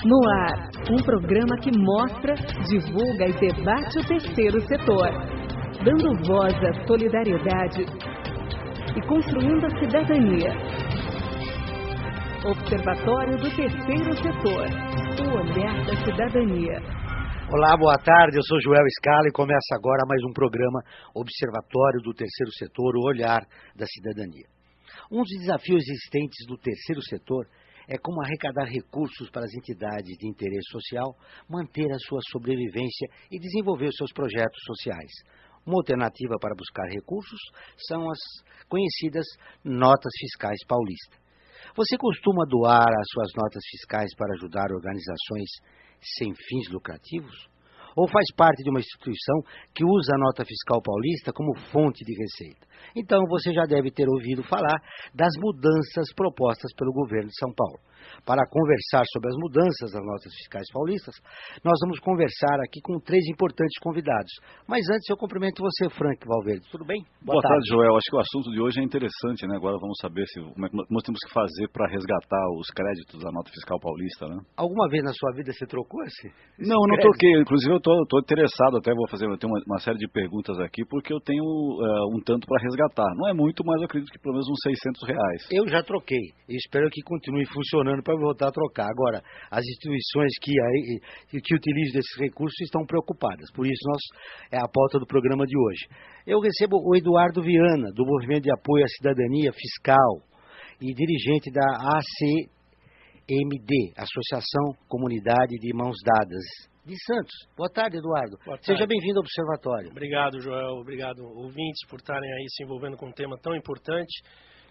No ar, um programa que mostra, divulga e debate o terceiro setor, dando voz à solidariedade e construindo a cidadania. Observatório do Terceiro Setor, o olhar da cidadania. Olá, boa tarde, eu sou Joel Scala e começa agora mais um programa Observatório do Terceiro Setor, o olhar da cidadania. Um dos desafios existentes do terceiro setor é como arrecadar recursos para as entidades de interesse social, manter a sua sobrevivência e desenvolver os seus projetos sociais. Uma alternativa para buscar recursos são as conhecidas notas fiscais paulistas. Você costuma doar as suas notas fiscais para ajudar organizações sem fins lucrativos? Ou faz parte de uma instituição que usa a nota fiscal paulista como fonte de receita? Então você já deve ter ouvido falar das mudanças propostas pelo governo de São Paulo. Para conversar sobre as mudanças das notas fiscais paulistas, nós vamos conversar aqui com três importantes convidados. Mas antes eu cumprimento você, Frank Valverde. Tudo bem? Boa tarde, Joel. Acho que o assunto de hoje é interessante, né? Agora vamos saber como é que nós temos que fazer para resgatar os créditos da nota fiscal paulista, né? Alguma vez na sua vida você trocou esse Não, eu não troquei. Inclusive eu tô interessado, até vou fazer uma série de perguntas aqui, porque eu tenho um tanto para resgatar. Não é muito, mas eu acredito que pelo menos uns R$600. Eu já troquei e espero que continue funcionando para voltar a trocar. Agora, as instituições que utilizam desses recursos estão preocupadas. Por isso, é a pauta do programa de hoje. Eu recebo o Eduardo Viana, do Movimento de Apoio à Cidadania Fiscal e dirigente da ACMD, Associação Comunidade de Mãos Dadas, de Santos. Boa tarde, Eduardo. Boa tarde. Seja bem-vindo ao Observatório. Obrigado, Joel. Obrigado, ouvintes, por estarem aí se envolvendo com um tema tão importante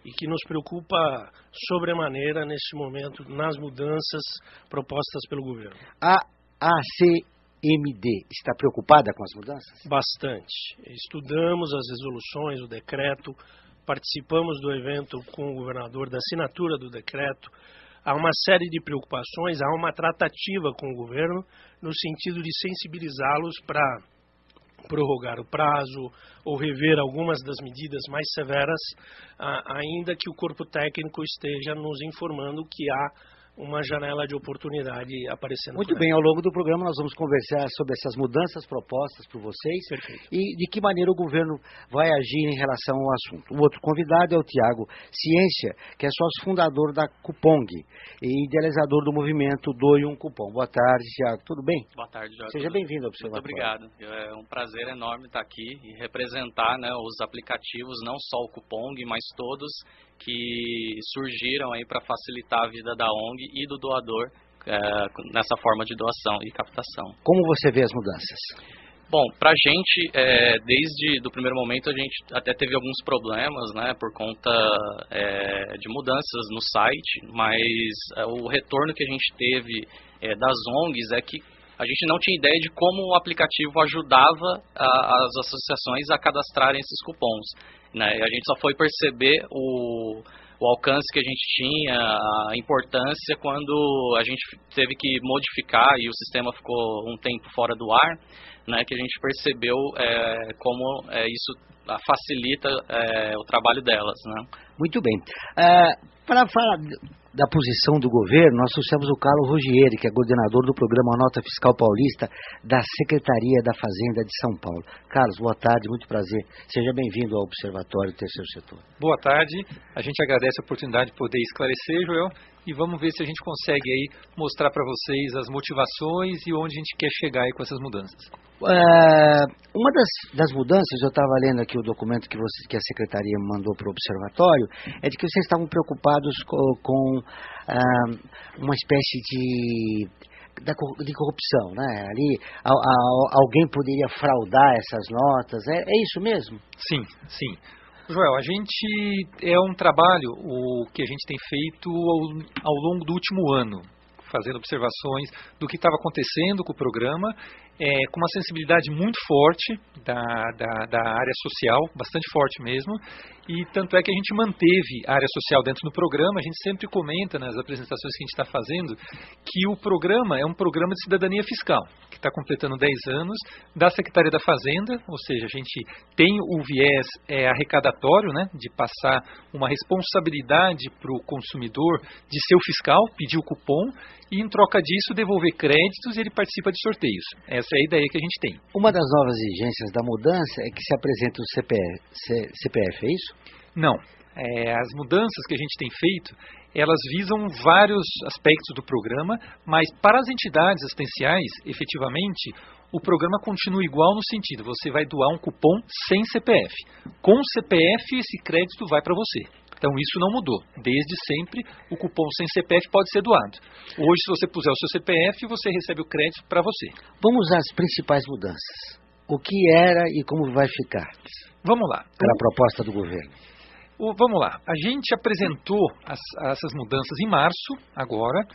e que nos preocupa sobremaneira neste momento nas mudanças propostas pelo governo. A ACMD está preocupada com as mudanças? Bastante. Estudamos as resoluções, o decreto, participamos do evento com o governador da assinatura do decreto. Há uma série de preocupações, há uma tratativa com o governo no sentido de sensibilizá-los para prorrogar o prazo ou rever algumas das medidas mais severas, ainda que o corpo técnico esteja nos informando que há uma janela de oportunidade aparecendo. Muito bem, ao longo do programa nós vamos conversar sobre essas mudanças propostas por vocês. Perfeito. E de que maneira o governo vai agir em relação ao assunto. O outro convidado é o Tiago Ciência, que é sócio fundador da Cupong e idealizador do movimento Doe um Cupom. Boa tarde, Tiago. Tudo bem? Boa tarde, Jorge. Seja bem-vindo ao Observatório. Muito obrigado. É um prazer enorme estar aqui e representar, né, os aplicativos, não só o Cupong, mas todos que surgiram aí para facilitar a vida da ONG e do doador nessa forma de doação e captação. Como você vê as mudanças? Bom, para a gente, desde o primeiro momento, a gente até teve alguns problemas, né, por conta de mudanças no site, mas o retorno que a gente teve das ONGs é que a gente não tinha ideia de como o aplicativo ajudava as associações a cadastrarem esses cupons, né? E a gente só foi perceber o alcance que a gente tinha, a importância, quando a gente teve que modificar e o sistema ficou um tempo fora do ar, né, que a gente percebeu como isso facilita o trabalho delas, né? Muito bem. Para falar da posição do governo, nós trouxemos o Carlos Ruggieri, que é coordenador do programa Nota Fiscal Paulista da Secretaria da Fazenda de São Paulo. Carlos, boa tarde, muito prazer. Seja bem-vindo ao Observatório do Terceiro Setor. Boa tarde, a gente agradece a oportunidade de poder esclarecer, Joel, e vamos ver se a gente consegue aí mostrar para vocês as motivações e onde a gente quer chegar aí com essas mudanças. Uma das mudanças, eu estava lendo aqui o documento que a Secretaria mandou para o Observatório, é de que vocês estavam preocupados com uma espécie de corrupção, né? Ali alguém poderia fraudar essas notas, é isso mesmo? Sim, sim. Joel, a gente é um trabalho que a gente tem feito ao longo do último ano, fazendo observações do que estava acontecendo com o programa com uma sensibilidade muito forte da área social, bastante forte mesmo, e tanto é que a gente manteve a área social dentro do programa. A gente sempre comenta nas apresentações que a gente está fazendo que o programa é um programa de cidadania fiscal, que está completando 10 anos, da Secretaria da Fazenda, ou seja, a gente tem o viés arrecadatório, né, de passar uma responsabilidade para o consumidor de ser o fiscal, pedir o cupom, e em troca disso devolver créditos, e ele participa de sorteios. Essa é a ideia que a gente tem. Uma das novas exigências da mudança é que se apresente o CPF, é isso? Não. As mudanças que a gente tem feito, elas visam vários aspectos do programa, mas para as entidades assistenciais, efetivamente, o programa continua igual no sentido, você vai doar um cupom sem CPF. Com o CPF, esse crédito vai para você. Então isso não mudou. Desde sempre, o cupom sem CPF pode ser doado. Hoje, se você puser o seu CPF, você recebe o crédito para você. Vamos às principais mudanças. O que era e como vai ficar? Vamos lá. Pela proposta do governo. Vamos lá. A gente apresentou essas mudanças em março, agora.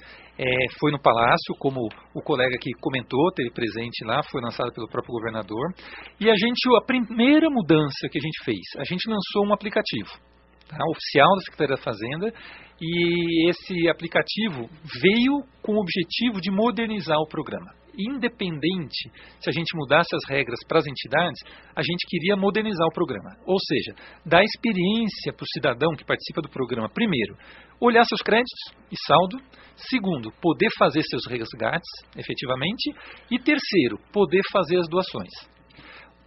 Foi no Palácio, como o colega que comentou, teve presente lá, foi lançado pelo próprio governador. E a primeira mudança que a gente fez, a gente lançou um aplicativo, tá, oficial da Secretaria da Fazenda, e esse aplicativo veio com o objetivo de modernizar o programa. Independente se a gente mudasse as regras para as entidades, a gente queria modernizar o programa. Ou seja, dar experiência para o cidadão que participa do programa, primeiro, olhar seus créditos e saldo. Segundo, poder fazer seus resgates, efetivamente. E terceiro, poder fazer as doações.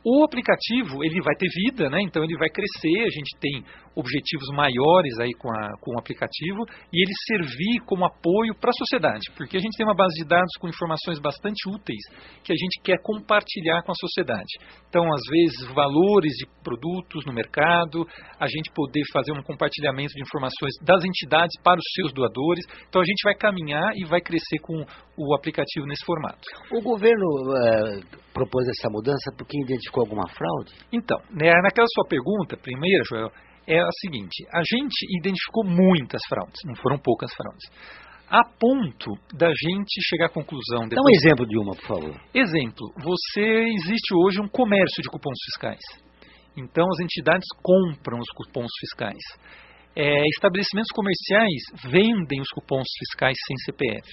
O aplicativo, ele vai ter vida, né? Então ele vai crescer, a gente tem objetivos maiores aí com o aplicativo, e ele servir como apoio para a sociedade, porque a gente tem uma base de dados com informações bastante úteis que a gente quer compartilhar com a sociedade. Então, às vezes, valores de produtos no mercado, a gente poder fazer um compartilhamento de informações das entidades para os seus doadores. Então, a gente vai caminhar e vai crescer com o aplicativo nesse formato. O governo propôs essa mudança porque identificou alguma fraude? Então, naquela sua pergunta, primeira, Joel, é a seguinte: a gente identificou muitas fraudes, não foram poucas fraudes, a ponto da gente chegar à conclusão... Dá um exemplo de uma, por favor. Exemplo, existe hoje um comércio de cupons fiscais. Então, as entidades compram os cupons fiscais. Estabelecimentos comerciais vendem os cupons fiscais sem CPF.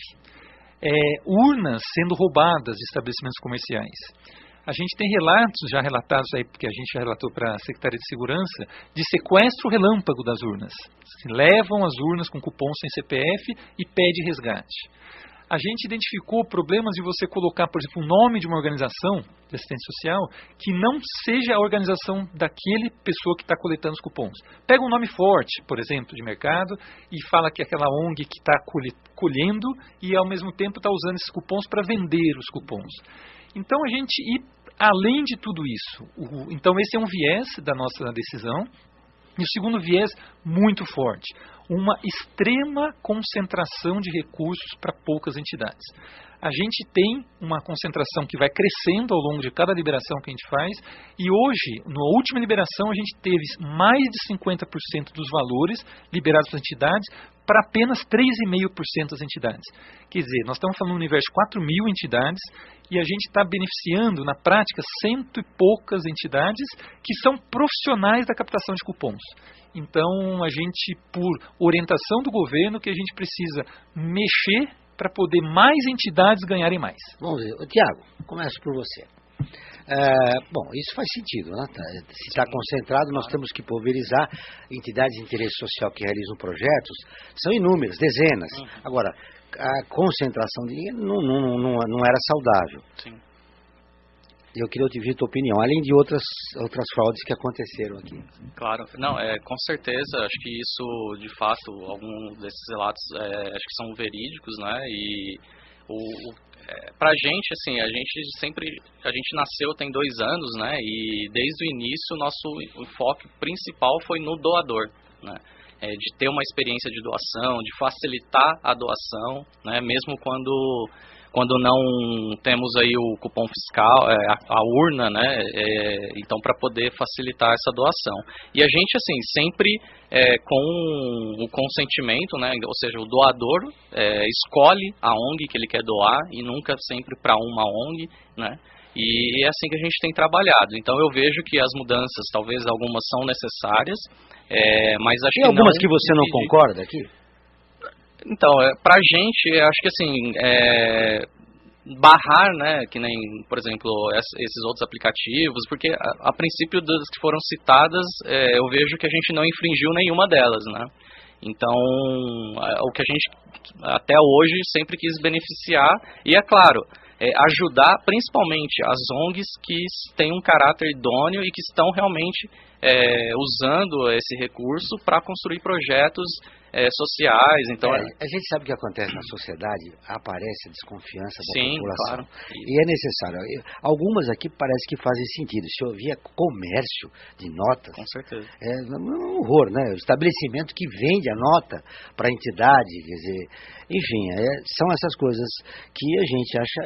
Urnas sendo roubadas de estabelecimentos comerciais. A gente tem relatos já relatados aí, porque a gente já relatou para a Secretaria de Segurança, de sequestro relâmpago das urnas. Se levam as urnas com cupom sem CPF e pede resgate. A gente identificou problemas de você colocar, por exemplo, o nome de uma organização de assistência social que não seja a organização daquele pessoa que está coletando os cupons. Pega um nome forte, por exemplo, de mercado, e fala que é aquela ONG que está colhendo e, ao mesmo tempo, está usando esses cupons para vender os cupons. Então, a gente ir além de tudo isso. Então, esse é um viés da nossa decisão. E o segundo viés, muito forte, uma extrema concentração de recursos para poucas entidades. A gente tem uma concentração que vai crescendo ao longo de cada liberação que a gente faz, e hoje, na última liberação, a gente teve mais de 50% dos valores liberados para as entidades para apenas 3,5% das entidades. Quer dizer, nós estamos falando no universo de 4.000 entidades, e a gente está beneficiando, na prática, 100 e poucas entidades que são profissionais da captação de cupons. Então, a gente, por orientação do governo, que a gente precisa mexer para poder mais entidades ganharem mais. Vamos ver. Tiago, começo por você. Bom, isso faz sentido, né? Se está concentrado, nós temos que pulverizar. Entidades de interesse social que realizam projetos são inúmeras, dezenas. Agora, a concentração de dinheiro não era saudável. Sim. Eu queria ouvir a tua opinião, além de outras fraudes que aconteceram aqui. Claro, não, com certeza, acho que isso, de fato, alguns desses relatos, acho que são verídicos, né, e pra gente, assim, a gente nasceu tem 2 anos, né, e desde o início o nosso enfoque principal foi no doador, né, de ter uma experiência de doação, de facilitar a doação, né, mesmo quando quando não temos aí o cupom fiscal, a urna, né, então para poder facilitar essa doação. E a gente, assim, sempre com o consentimento, né, ou seja, o doador escolhe a ONG que ele quer doar e nunca sempre para uma ONG, né, e é assim que a gente tem trabalhado. Então eu vejo que as mudanças, talvez algumas são necessárias, mas acho que tem algumas não que você não concorda aqui? Então, pra gente, acho que assim, barrar, né, que nem, por exemplo, esses outros aplicativos, porque a princípio das que foram citadas, eu vejo que a gente não infringiu nenhuma delas, né. Então, o que a gente até hoje sempre quis beneficiar, e é claro, ajudar principalmente as ONGs que têm um caráter idôneo e que estão realmente usando esse recurso para construir projetos sociais. Então, a gente sabe o que acontece na sociedade, aparece a desconfiança da população. Claro. E é necessário. Algumas aqui parece que fazem sentido. Se havia comércio de notas, com certeza. É um horror, né? O estabelecimento que vende a nota para a entidade, quer dizer, enfim, são essas coisas que a gente acha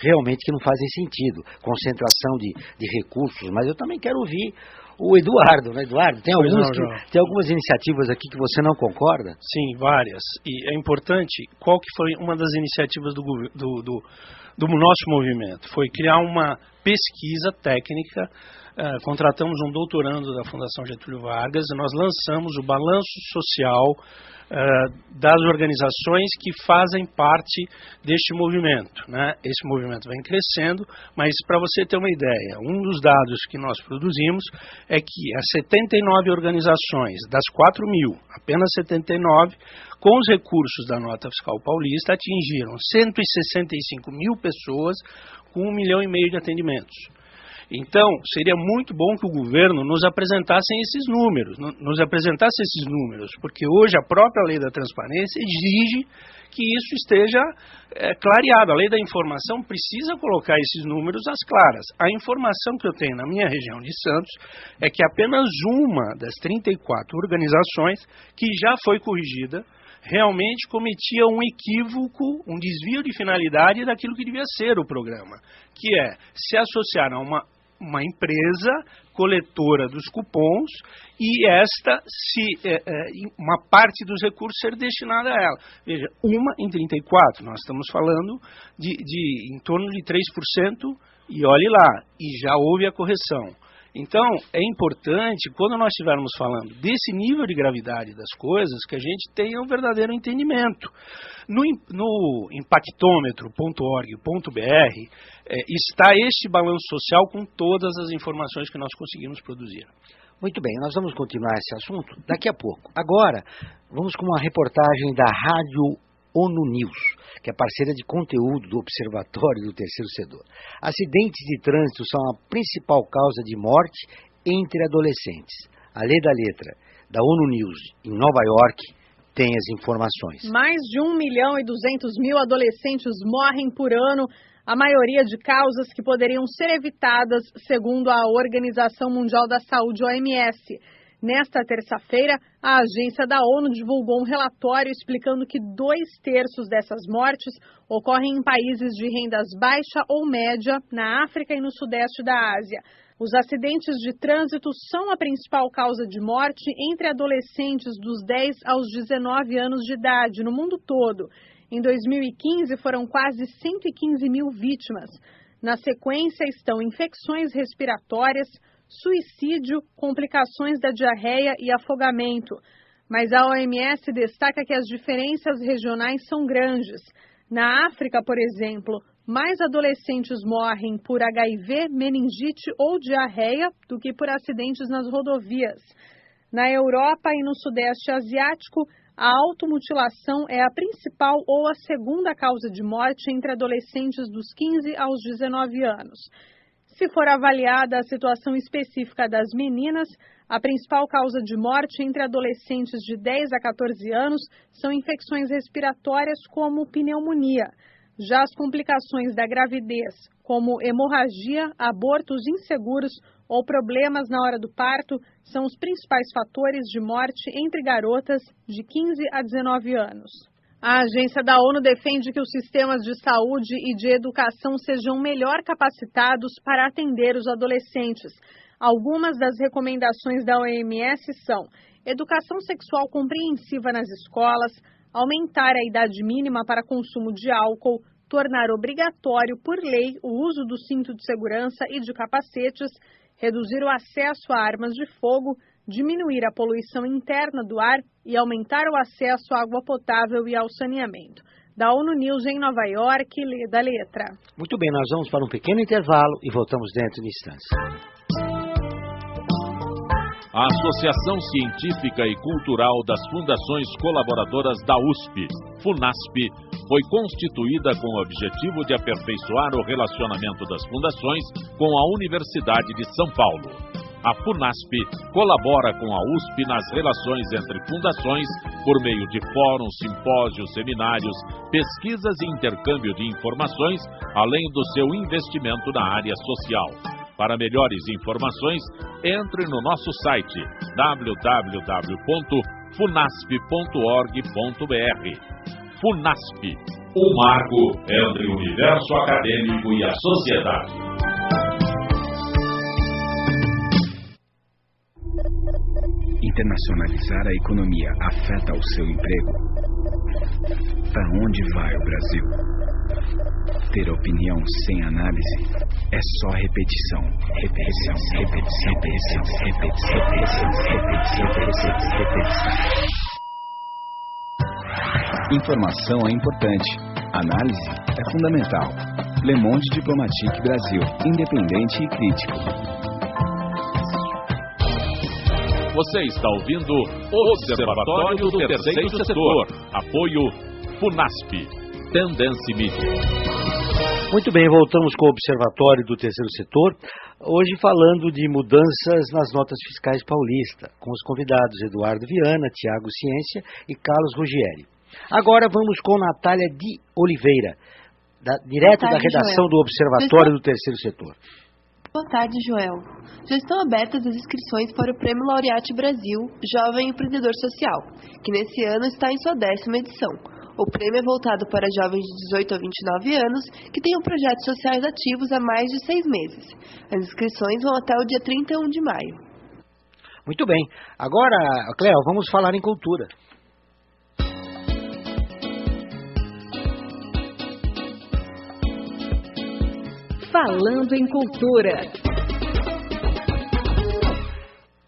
realmente que não fazem sentido. Concentração de recursos, mas eu também quero ouvir o Eduardo, né? Eduardo, tem algumas iniciativas aqui que você não concorda? Sim, várias. E é importante, qual que foi uma das iniciativas do nosso movimento? Foi criar uma pesquisa técnica, contratamos um doutorando da Fundação Getúlio Vargas e nós lançamos o balanço social das organizações que fazem parte deste movimento, né? Esse movimento vem crescendo, mas para você ter uma ideia, um dos dados que nós produzimos é que as 79 organizações, das 4.000, apenas 79, com os recursos da Nota Fiscal Paulista, atingiram 165 mil pessoas com 1,5 milhão de atendimentos. Então, seria muito bom que o governo nos apresentasse esses números, porque hoje a própria lei da transparência exige que isso esteja clareado. A lei da informação precisa colocar esses números às claras. A informação que eu tenho na minha região de Santos é que apenas uma das 34 organizações que já foi corrigida realmente cometia um equívoco, um desvio de finalidade daquilo que devia ser o programa, que é se associar a uma empresa coletora dos cupons e uma parte dos recursos ser destinada a ela. Veja, uma em 34, nós estamos falando de em torno de 3%, e olhe lá, e já houve a correção. Então, é importante, quando nós estivermos falando desse nível de gravidade das coisas, que a gente tenha um verdadeiro entendimento. No impactômetro.org.br está este balanço social com todas as informações que nós conseguimos produzir. Muito bem, nós vamos continuar esse assunto daqui a pouco. Agora, vamos com uma reportagem da Rádio ONU News, que é parceira de conteúdo do Observatório do Terceiro Setor. Acidentes de trânsito são a principal causa de morte entre adolescentes. A lei da letra da ONU News em Nova York tem as informações. Mais de 1.200.000 adolescentes morrem por ano, a maioria de causas que poderiam ser evitadas, segundo a Organização Mundial da Saúde, OMS. Nesta terça-feira, a agência da ONU divulgou um relatório explicando que 2/3 dessas mortes ocorrem em países de rendas baixa ou média, na África e no sudeste da Ásia. Os acidentes de trânsito são a principal causa de morte entre adolescentes dos 10 aos 19 anos de idade no mundo todo. Em 2015, foram quase 115 mil vítimas. Na sequência estão infecções respiratórias, suicídio, complicações da diarreia e afogamento. Mas a OMS destaca que as diferenças regionais são grandes. Na África, por exemplo, mais adolescentes morrem por HIV, meningite ou diarreia do que por acidentes nas rodovias. Na Europa e no Sudeste Asiático, a automutilação é a principal ou a segunda causa de morte entre adolescentes dos 15 aos 19 anos. Se for avaliada a situação específica das meninas, a principal causa de morte entre adolescentes de 10 a 14 anos são infecções respiratórias como pneumonia. Já as complicações da gravidez, como hemorragia, abortos inseguros ou problemas na hora do parto, são os principais fatores de morte entre garotas de 15 a 19 anos. A agência da ONU defende que os sistemas de saúde e de educação sejam melhor capacitados para atender os adolescentes. Algumas das recomendações da OMS são: educação sexual compreensiva nas escolas, aumentar a idade mínima para consumo de álcool, tornar obrigatório por lei o uso do cinto de segurança e de capacetes, reduzir o acesso a armas de fogo, diminuir a poluição interna do ar e aumentar o acesso à água potável e ao saneamento. Da ONU News em Nova York, da letra. Muito bem, nós vamos para um pequeno intervalo e voltamos dentro de instantes. A Associação Científica e Cultural das Fundações Colaboradoras da USP, FUNASP, foi constituída com o objetivo de aperfeiçoar o relacionamento das fundações com a Universidade de São Paulo. A FUNASP colabora com a USP nas relações entre fundações por meio de fóruns, simpósios, seminários, pesquisas e intercâmbio de informações, além do seu investimento na área social. Para melhores informações, entre no nosso site www.funasp.org.br. FUNASP, um marco entre o universo acadêmico e a sociedade. Internacionalizar a economia afeta o seu emprego? Para onde vai o Brasil? Ter opinião sem análise é só repetição. Repetição, repetição, repetição, repetição, repetição, repetição, repetição. Informação é importante. Análise é fundamental. Le Monde Diplomatique Brasil, independente e crítico. Você está ouvindo o Observatório do Terceiro Setor. Apoio FUNASP. Tendência Mídia. Muito bem, voltamos com o Observatório do Terceiro Setor, hoje falando de mudanças nas notas fiscais paulistas, com os convidados Eduardo Viana, Tiago Ciência e Carlos Ruggieri. Agora vamos com Natália de Oliveira, direto da redação do Observatório do Terceiro Setor. Boa tarde, Joel. Já estão abertas as inscrições para o Prêmio Laureate Brasil Jovem Empreendedor Social, que nesse ano está em sua 10ª edição. O prêmio é voltado para jovens de 18 a 29 anos que tenham projetos sociais ativos há mais de 6 meses. As inscrições vão até o dia 31 de maio. Muito bem. Agora, Cleo, vamos falar em cultura. Falando em cultura.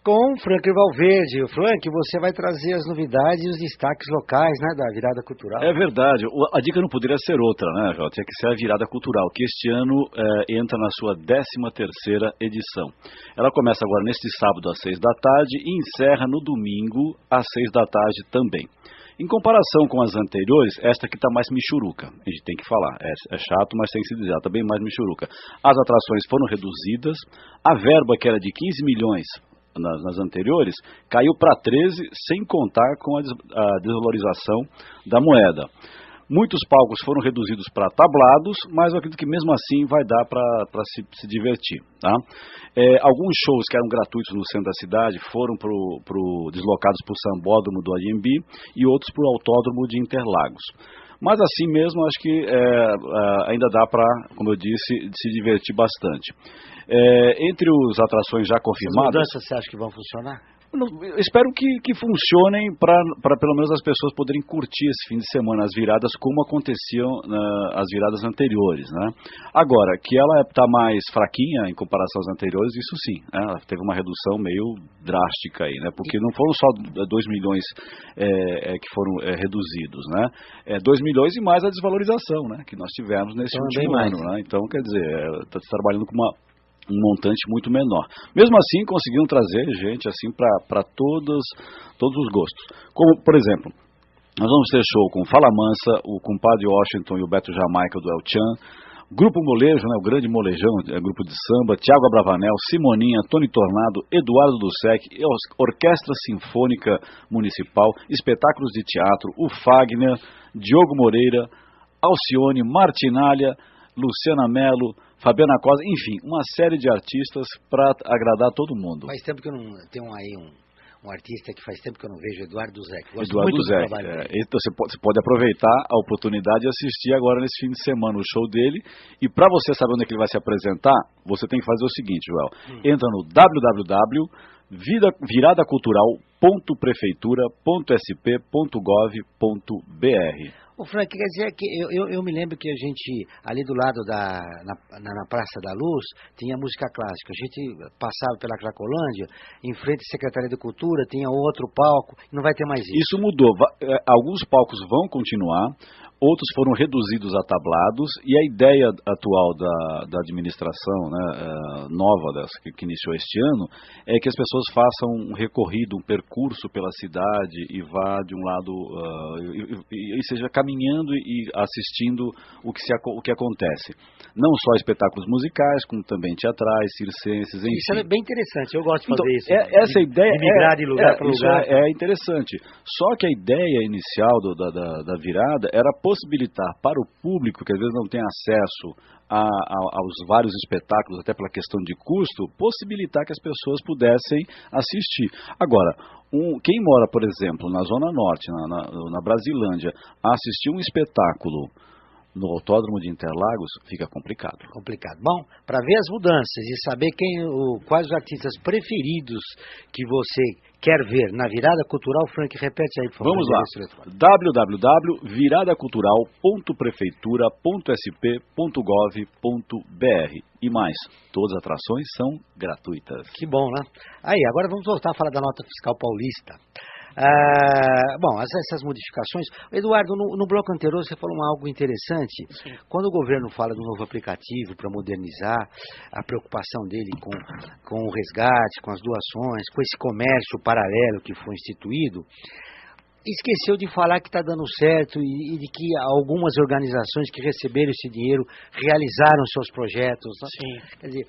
Com Frank Valverde. Frank, você vai trazer as novidades e os destaques locais, né, da virada cultural. É verdade. A dica não poderia ser outra, né, Jota? Tinha que ser a virada cultural, que este ano entra na sua 13ª edição. Ela começa agora neste sábado às 6 da tarde e encerra no domingo às 6 da tarde também. Em comparação com as anteriores, esta aqui está mais michuruca. A gente tem que falar. É chato, mas tem que se dizer. Ela está bem mais michuruca. As atrações foram reduzidas. A verba, que era de 15 milhões nas anteriores, caiu para 13, sem contar com a desvalorização da moeda. Muitos palcos foram reduzidos para tablados, mas eu acredito que mesmo assim vai dar para se divertir. Tá? Alguns shows que eram gratuitos no centro da cidade foram deslocados para o Sambódromo do AMB e outros para o Autódromo de Interlagos. Mas assim mesmo, acho que ainda dá para, como eu disse, se divertir bastante. Entre as atrações já confirmadas... As mudanças você acha que vão funcionar? Eu espero que funcionem para pelo menos as pessoas poderem curtir esse fim de semana, as viradas como aconteciam as viradas anteriores, né? Agora, que ela está mais fraquinha em comparação às anteriores, isso sim, né? Ela teve uma redução meio drástica aí, né? Porque não foram só 2 milhões que foram reduzidos, né? 2 milhões e mais a desvalorização, né? Que nós tivemos nesse último ano, né? Então, quer dizer, está trabalhando com um montante muito menor. Mesmo assim, conseguiram trazer gente assim para todos os gostos. Como, por exemplo, nós vamos ter show com Fala Mansa, o Compadre Washington e o Beto Jamaica do El Chan, Grupo Molejo, né, o grande molejão, grupo de samba, Tiago Abravanel, Simoninha, Tony Tornado, Eduardo Dussek, Orquestra Sinfônica Municipal, espetáculos de teatro, o Fagner, Diogo Moreira, Alcione, Martinalha, Luciana Mello, Fabiana Cosa, enfim, uma série de artistas para agradar todo mundo. Faz tempo que eu não tenho aí um artista que faz tempo que eu não vejo, Eduardo Zeck. Gosto Eduardo muito do Zeck. trabalho dele. Então você pode aproveitar a oportunidade e assistir agora nesse fim de semana o show dele. E para você saber onde é que ele vai se apresentar, você tem que fazer o seguinte, Joel. Entra no www.viradacultural.prefeitura.sp.gov.br. O Frank, quer dizer que eu me lembro que a gente, ali do lado na Praça da Luz, tinha música clássica. A gente passava pela Cracolândia, em frente à Secretaria de Cultura, tinha outro palco, não vai ter mais isso. Isso mudou. Alguns palcos vão continuar, outros foram reduzidos a tablados, e a ideia atual da administração, né, nova que iniciou este ano, é que as pessoas façam um recorrido, um percurso pela cidade e vá de um lado, e seja caminhando e assistindo o que acontece. Não só espetáculos musicais, como também teatrais, circenses, enfim. Isso é bem interessante, eu gosto de fazer isso. Essa ideia de migrar de lugar para lugar. É interessante. Só que a ideia inicial da virada era possibilitar para o público, que às vezes não tem acesso aos vários espetáculos, até pela questão de custo, possibilitar que as pessoas pudessem assistir. Agora, quem mora, por exemplo, na Zona Norte, na Brasilândia, assistir um espetáculo no Autódromo de Interlagos, fica complicado. Complicado. Bom, para ver as mudanças e saber quais os artistas preferidos que você quer ver na Virada Cultural, Frank, repete aí, por favor. Vamos lá. www.viradaculutural.prefeitura.sp.gov.br. E mais, todas as atrações são gratuitas. Que bom, né? Aí, agora vamos voltar a falar da nota fiscal paulista. Bom, essas modificações. Eduardo, no bloco anterior você falou algo interessante. Sim. Quando o governo fala do novo aplicativo para modernizar, a preocupação dele com o resgate, com as doações, com esse comércio paralelo que foi instituído, esqueceu de falar que está dando certo e de que algumas organizações que receberam esse dinheiro realizaram seus projetos. Sim. Quer dizer,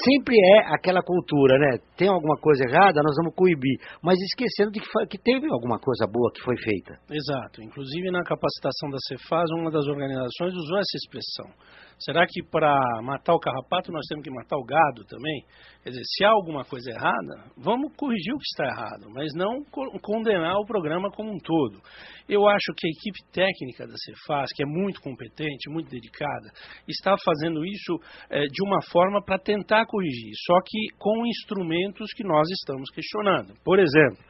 sempre é aquela cultura, né? Tem alguma coisa errada, nós vamos coibir, mas esquecendo de que teve alguma coisa boa que foi feita. Exato. Inclusive na capacitação da Cefaz, uma das organizações usou essa expressão. Será que para matar o carrapato nós temos que matar o gado também? Quer dizer, se há alguma coisa errada, vamos corrigir o que está errado, mas não condenar o programa como um todo. Eu acho que a equipe técnica da Cefaz, que é muito competente, muito dedicada, está fazendo isso de uma forma para tentar corrigir, só que com instrumentos que nós estamos questionando. Por exemplo,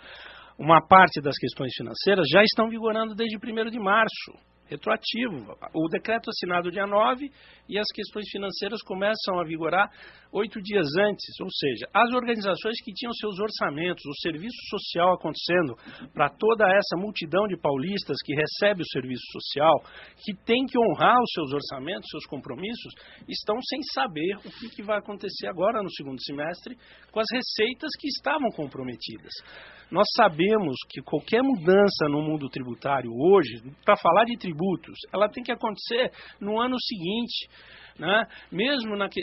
uma parte das questões financeiras já estão vigorando desde 1º de março. Retroativo. O decreto assinado dia 9 e as questões financeiras começam a vigorar 8 dias antes. Ou seja, as organizações que tinham seus orçamentos, o serviço social acontecendo para toda essa multidão de paulistas que recebe o serviço social, que tem que honrar os seus orçamentos, seus compromissos, estão sem saber o que vai acontecer agora no segundo semestre com as receitas que estavam comprometidas. Nós sabemos que qualquer mudança no mundo tributário hoje, para falar de tributos, ela tem que acontecer no ano seguinte. Né?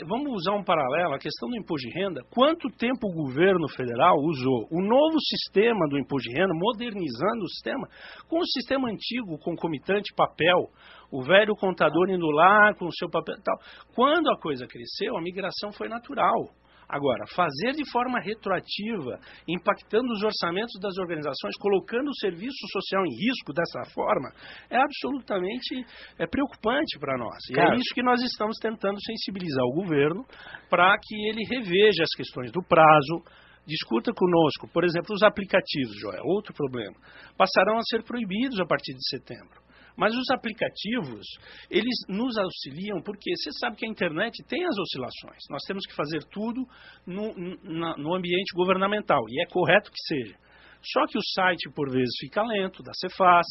Vamos usar um paralelo, a questão do imposto de renda. Quanto tempo o governo federal usou o novo sistema do imposto de renda, modernizando o sistema, com o sistema antigo, concomitante, papel, o velho contador indo lá com o seu papel e tal. Quando a coisa cresceu, a migração foi natural. Agora, fazer de forma retroativa, impactando os orçamentos das organizações, colocando o serviço social em risco dessa forma, é absolutamente preocupante para nós. E é isso que nós estamos tentando sensibilizar o governo para que ele reveja as questões do prazo, discuta conosco. Por exemplo, os aplicativos, Joel, outro problema, passarão a ser proibidos a partir de setembro. Mas os aplicativos, eles nos auxiliam porque você sabe que a internet tem as oscilações. Nós temos que fazer tudo no ambiente governamental, e é correto que seja. Só que o site, por vezes, fica lento, da Cefaz,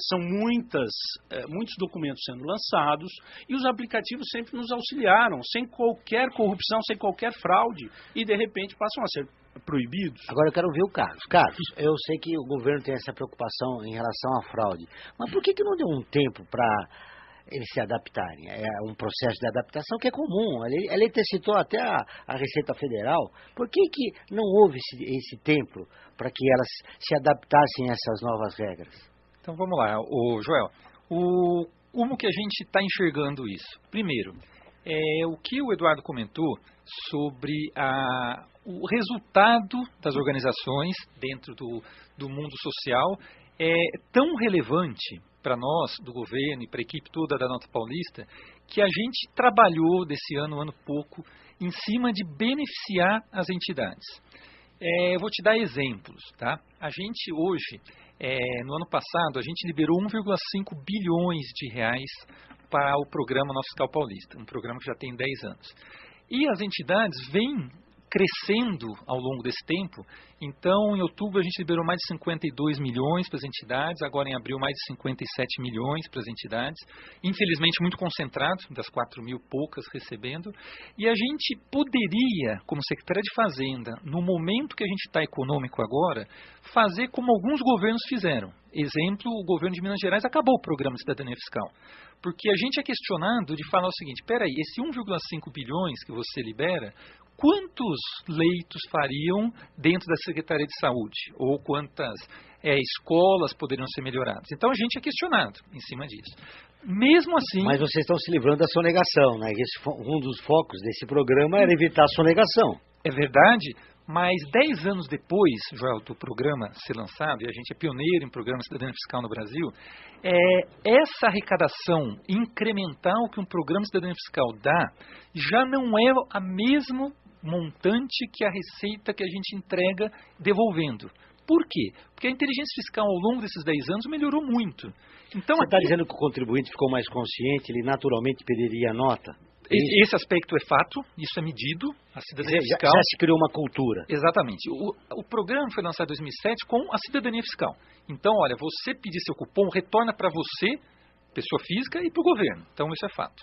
são muitos documentos sendo lançados, e os aplicativos sempre nos auxiliaram, sem qualquer corrupção, sem qualquer fraude, e de repente passam a ser proibidos. Agora eu quero ouvir o Carlos. Carlos, eu sei que o governo tem essa preocupação em relação à fraude, mas por que não deu um tempo para eles se adaptarem? É um processo de adaptação que é comum. Ele citou até a Receita Federal. Por que não houve esse tempo para que elas se adaptassem a essas novas regras? Então vamos lá, Joel. Como que a gente está enxergando isso? Primeiro, o que o Eduardo comentou sobre o resultado das organizações dentro do mundo social é tão relevante para nós, do governo e para a equipe toda da Nota Paulista, que a gente trabalhou desse ano pouco, em cima de beneficiar as entidades. Eu vou te dar exemplos, tá? A gente hoje, no ano passado, a gente liberou 1,5 bilhões de reais para o programa Nova Fiscal Paulista, um programa que já tem 10 anos. E as entidades vêm crescendo ao longo desse tempo. Então, em outubro, a gente liberou mais de 52 milhões para as entidades, agora em abril, mais de 57 milhões para as entidades. Infelizmente, muito concentrado, das 4 mil poucas recebendo. E a gente poderia, como Secretaria de Fazenda, no momento que a gente está econômico agora, fazer como alguns governos fizeram. Exemplo, o governo de Minas Gerais acabou o programa de cidadania fiscal. Porque a gente é questionado de falar o seguinte, espera aí, esse 1,5 bilhões que você libera, quantos leitos fariam dentro da Secretaria de Saúde? Ou quantas escolas poderiam ser melhoradas? Então a gente é questionado em cima disso. Mesmo assim... Mas vocês estão se livrando da sonegação, né? Um dos focos desse programa era evitar a sonegação. É verdade, mas 10 anos depois, Joel, do programa ser lançado, e a gente é pioneiro em programa de cidadania fiscal no Brasil, essa arrecadação incremental que um programa de cidadania fiscal dá, já não é a mesmo montante que a receita que a gente entrega devolvendo. Por quê? Porque a inteligência fiscal ao longo desses 10 anos melhorou muito. Então, você está dizendo que o contribuinte ficou mais consciente, ele naturalmente pediria a nota? Esse aspecto é fato, isso é medido, a cidadania fiscal... Já se criou uma cultura. Exatamente. O programa foi lançado em 2007 com a cidadania fiscal. Então, olha, você pedir seu cupom, retorna para você, pessoa física, e para o governo. Então, isso é fato.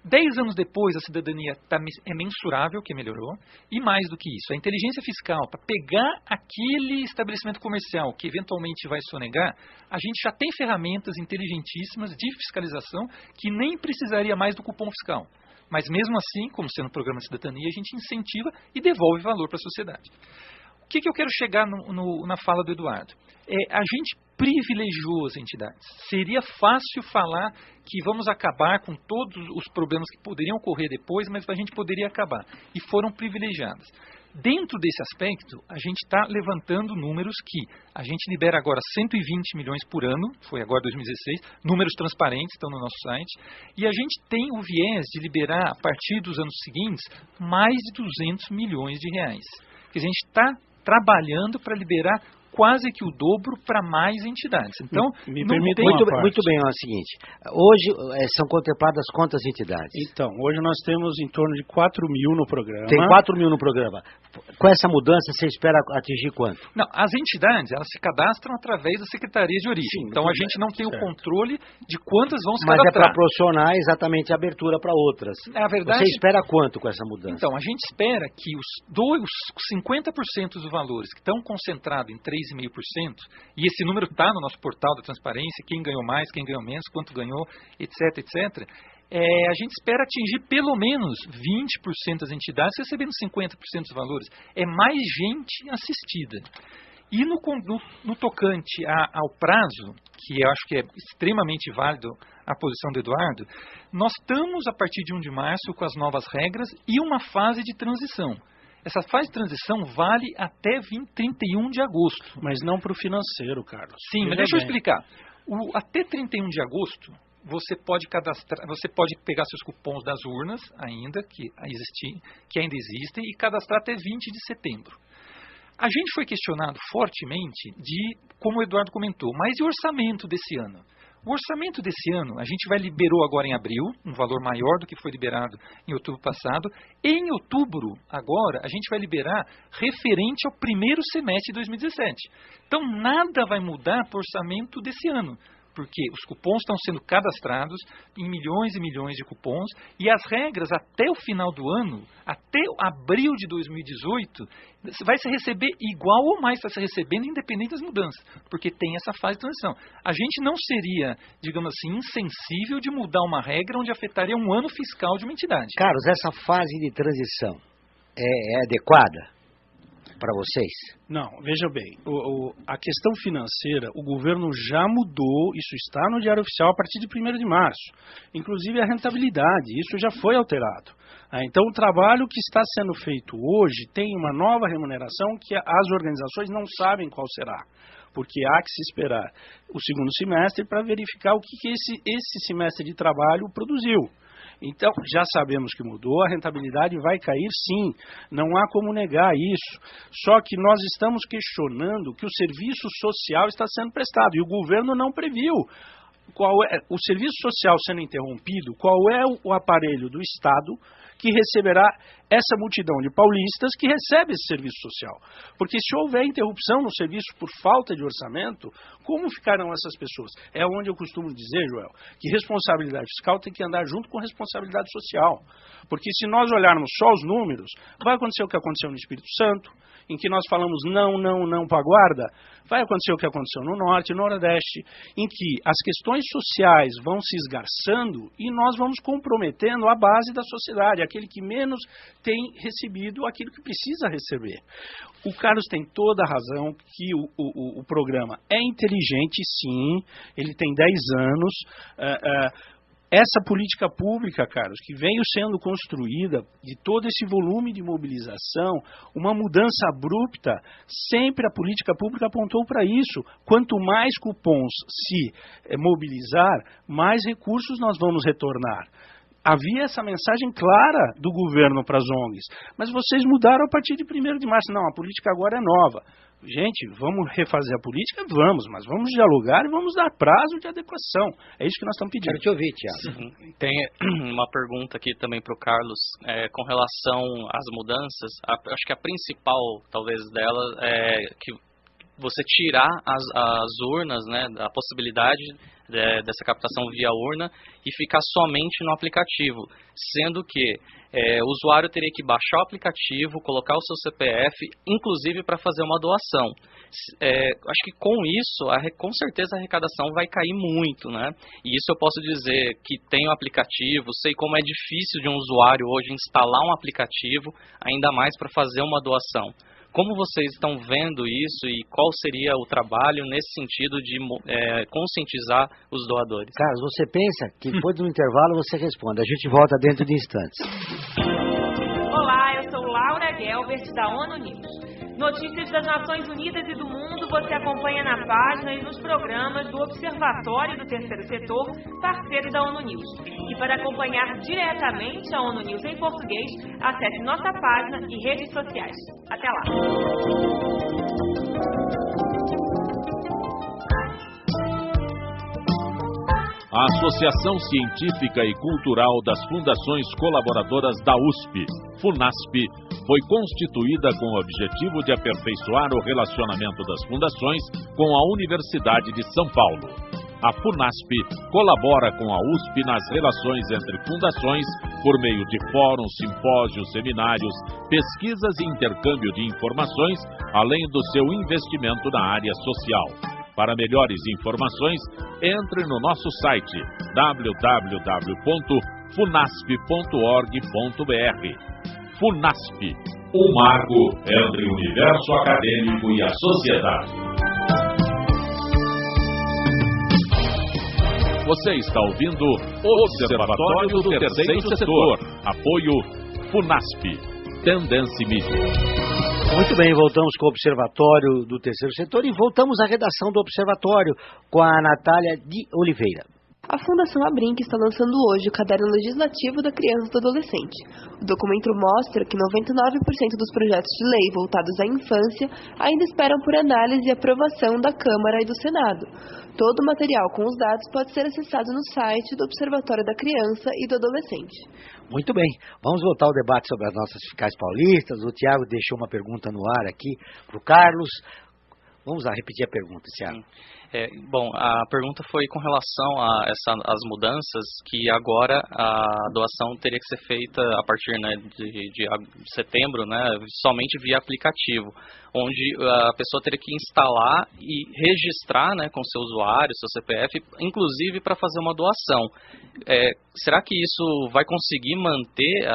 10 anos depois, a cidadania é mensurável, que melhorou, e mais do que isso, a inteligência fiscal, para pegar aquele estabelecimento comercial que eventualmente vai sonegar, a gente já tem ferramentas inteligentíssimas de fiscalização que nem precisaria mais do cupom fiscal. Mas mesmo assim, como sendo um programa de cidadania, a gente incentiva e devolve valor para a sociedade. O que eu quero chegar na fala do Eduardo? A gente privilegiou as entidades. Seria fácil falar que vamos acabar com todos os problemas que poderiam ocorrer depois, mas a gente poderia acabar. E foram privilegiadas. Dentro desse aspecto, a gente está levantando números que a gente libera agora 120 milhões por ano, foi agora 2016, números transparentes estão no nosso site, e a gente tem o viés de liberar, a partir dos anos seguintes, mais de 200 milhões de reais. Que a gente está trabalhando para liberar quase que o dobro para mais entidades. Então, me permite muito bem, é o seguinte, hoje são contempladas quantas entidades? Então, hoje nós temos em torno de 4 mil no programa. Tem 4 mil no programa. Com essa mudança, você espera atingir quanto? Não, as entidades, elas se cadastram através da Secretaria de Origem. Sim, então, a gente não tem o controle de quantas vão se cadastrar. Mas é para proporcionar exatamente a abertura para outras. Na verdade, você espera quanto com essa mudança? Então, a gente espera que os 50% dos valores que estão concentrados em 3,5%, e esse número está no nosso portal da transparência, quem ganhou mais, quem ganhou menos, quanto ganhou, etc, etc. A gente espera atingir pelo menos 20% das entidades recebendo 50% dos valores. É mais gente assistida. E no tocante ao prazo, que eu acho que é extremamente válido a posição do Eduardo, nós estamos, a partir de 1 de março, com as novas regras e uma fase de transição. Essa fase de transição vale até 31 de agosto. Mas não para o financeiro, Carlos. Sim, mas deixa eu explicar. Até 31 de agosto, você pode cadastrar, você pode pegar seus cupons das urnas ainda, que ainda existem, e cadastrar até 20 de setembro. A gente foi questionado fortemente de, como o Eduardo comentou, mas e o orçamento desse ano? O orçamento desse ano, a gente liberou agora em abril, um valor maior do que foi liberado em outubro passado. E em outubro, agora, a gente vai liberar referente ao primeiro semestre de 2017. Então, nada vai mudar para o orçamento desse ano. Porque os cupons estão sendo cadastrados em milhões e milhões de cupons e as regras até o final do ano, até abril de 2018, vai se receber igual ou mais, vai se recebendo independente das mudanças, porque tem essa fase de transição. A gente não seria, digamos assim, insensível de mudar uma regra onde afetaria um ano fiscal de uma entidade. Carlos, essa fase de transição é adequada para vocês? Não, veja bem, a questão financeira, o governo já mudou, isso está no Diário Oficial a partir de 1º de março. Inclusive a rentabilidade, isso já foi alterado. Então, o trabalho que está sendo feito hoje tem uma nova remuneração que as organizações não sabem qual será, porque há que se esperar o segundo semestre para verificar o que esse semestre de trabalho produziu. Então, já sabemos que mudou, a rentabilidade vai cair sim, não há como negar isso. Só que nós estamos questionando que o serviço social está sendo prestado e o governo não previu. Qual é o serviço social sendo interrompido, qual é o aparelho do Estado que receberá essa multidão de paulistas que recebe esse serviço social? Porque se houver interrupção no serviço por falta de orçamento, como ficarão essas pessoas? É onde eu costumo dizer, Joel, que responsabilidade fiscal tem que andar junto com responsabilidade social. Porque se nós olharmos só os números, vai acontecer o que aconteceu no Espírito Santo, em que nós falamos não para a guarda, vai acontecer o que aconteceu no Norte e no Nordeste, em que as questões sociais vão se esgarçando e nós vamos comprometendo a base da sociedade, aquele que menos tem recebido aquilo que precisa receber. O Carlos tem toda a razão que o programa é inteligente, sim, ele tem 10 anos, essa política pública, Carlos, que veio sendo construída de todo esse volume de mobilização, uma mudança abrupta, sempre a política pública apontou para isso. Quanto mais cupons se mobilizar, mais recursos nós vamos retornar. Havia essa mensagem clara do governo para as ONGs, mas vocês mudaram a partir de 1º de março. Não, a política agora é nova. Gente, vamos refazer a política? Vamos, mas vamos dialogar e vamos dar prazo de adequação. É isso que nós estamos pedindo. Quero te ouvir, Tiago. Tem uma pergunta aqui também para o Carlos, com relação às mudanças. Acho que a principal, talvez, dela é que você tirar as urnas, né, a possibilidade dessa captação via urna e ficar somente no aplicativo, sendo que o usuário teria que baixar o aplicativo, colocar o seu CPF, inclusive para fazer uma doação. Acho que com isso, com certeza a arrecadação vai cair muito, né? E isso eu posso dizer que tenho aplicativo, sei como é difícil de um usuário hoje instalar um aplicativo, ainda mais para fazer uma doação. Como vocês estão vendo isso e qual seria o trabalho nesse sentido de conscientizar os doadores? Carlos, você pensa que depois do intervalo você responde. A gente volta dentro de instantes. Olá, eu sou Laura Gelbert da ONU News. Notícias das Nações Unidas e do mundo você acompanha na página e nos programas do Observatório do Terceiro Setor, parceiro da ONU News. E para acompanhar diretamente a ONU News em português, acesse nossa página e redes sociais. Até lá! A Associação Científica e Cultural das Fundações Colaboradoras da USP, FUNASP, foi constituída com o objetivo de aperfeiçoar o relacionamento das fundações com a Universidade de São Paulo. A FUNASP colabora com a USP nas relações entre fundações por meio de fóruns, simpósios, seminários, pesquisas e intercâmbio de informações, além do seu investimento na área social. Para melhores informações, entre no nosso site www.funasp.org.br. FUNASP, um marco entre o universo acadêmico e a sociedade. Você está ouvindo o Observatório do Terceiro Setor. Apoio FUNASP. Tendência Mídia. Muito bem, voltamos com o Observatório do Terceiro Setor e voltamos à redação do Observatório com a Natália de Oliveira. A Fundação Abrinq está lançando hoje o Caderno Legislativo da Criança e do Adolescente. O documento mostra que 99% dos projetos de lei voltados à infância ainda esperam por análise e aprovação da Câmara e do Senado. Todo o material com os dados pode ser acessado no site do Observatório da Criança e do Adolescente. Muito bem, vamos voltar ao debate sobre as nossas fiscais paulistas. O Tiago deixou uma pergunta no ar aqui para o Carlos. Vamos lá, repetir a pergunta, Tiago. Bom, a pergunta foi com relação a as mudanças, que agora a doação teria que ser feita a partir, né, de setembro, né, somente via aplicativo, onde a pessoa teria que instalar e registrar, né, com seu usuário, seu CPF, inclusive para fazer uma doação. Será que isso vai conseguir manter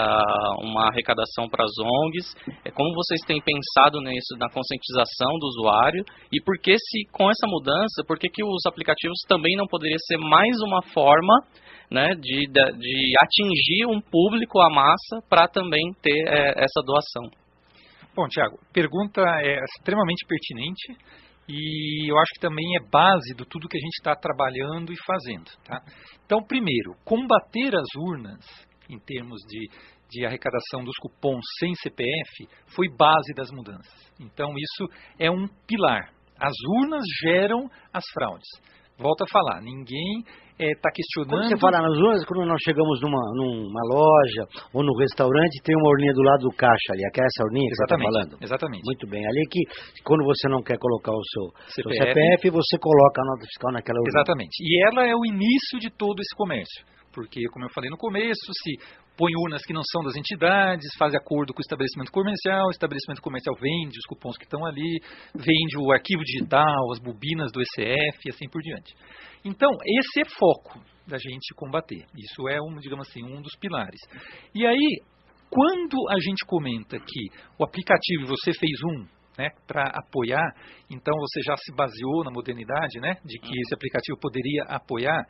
uma arrecadação para as ONGs? Como vocês têm pensado nisso, na conscientização do usuário? E por que, se com essa mudança, por que os aplicativos também não poderiam ser mais uma forma, né, de atingir um público, a massa, para também ter essa doação. Bom, Tiago, pergunta é extremamente pertinente e eu acho que também é base de tudo que a gente está trabalhando e fazendo. Tá? Então, primeiro, combater as urnas em termos de arrecadação dos cupons sem CPF foi base das mudanças. Então, isso é um pilar. As urnas geram as fraudes. Volto a falar, ninguém está questionando... Quando você fala nas urnas, quando nós chegamos numa loja ou no restaurante, tem uma urninha do lado do caixa ali, aquela essa urninha que você está falando? Exatamente. Muito bem, ali que quando você não quer colocar o seu CPF, você coloca a nota fiscal naquela urninha. Exatamente, e ela é o início de todo esse comércio, porque, como eu falei no começo, se põe urnas que não são das entidades, faz acordo com o estabelecimento comercial vende os cupons que estão ali, vende o arquivo digital, as bobinas do ECF e assim por diante. Então, esse é foco da gente combater. Isso é, digamos assim, um dos pilares. E aí, quando a gente comenta que o aplicativo, você fez para apoiar, então você já se baseou na modernidade, de que esse aplicativo poderia apoiar,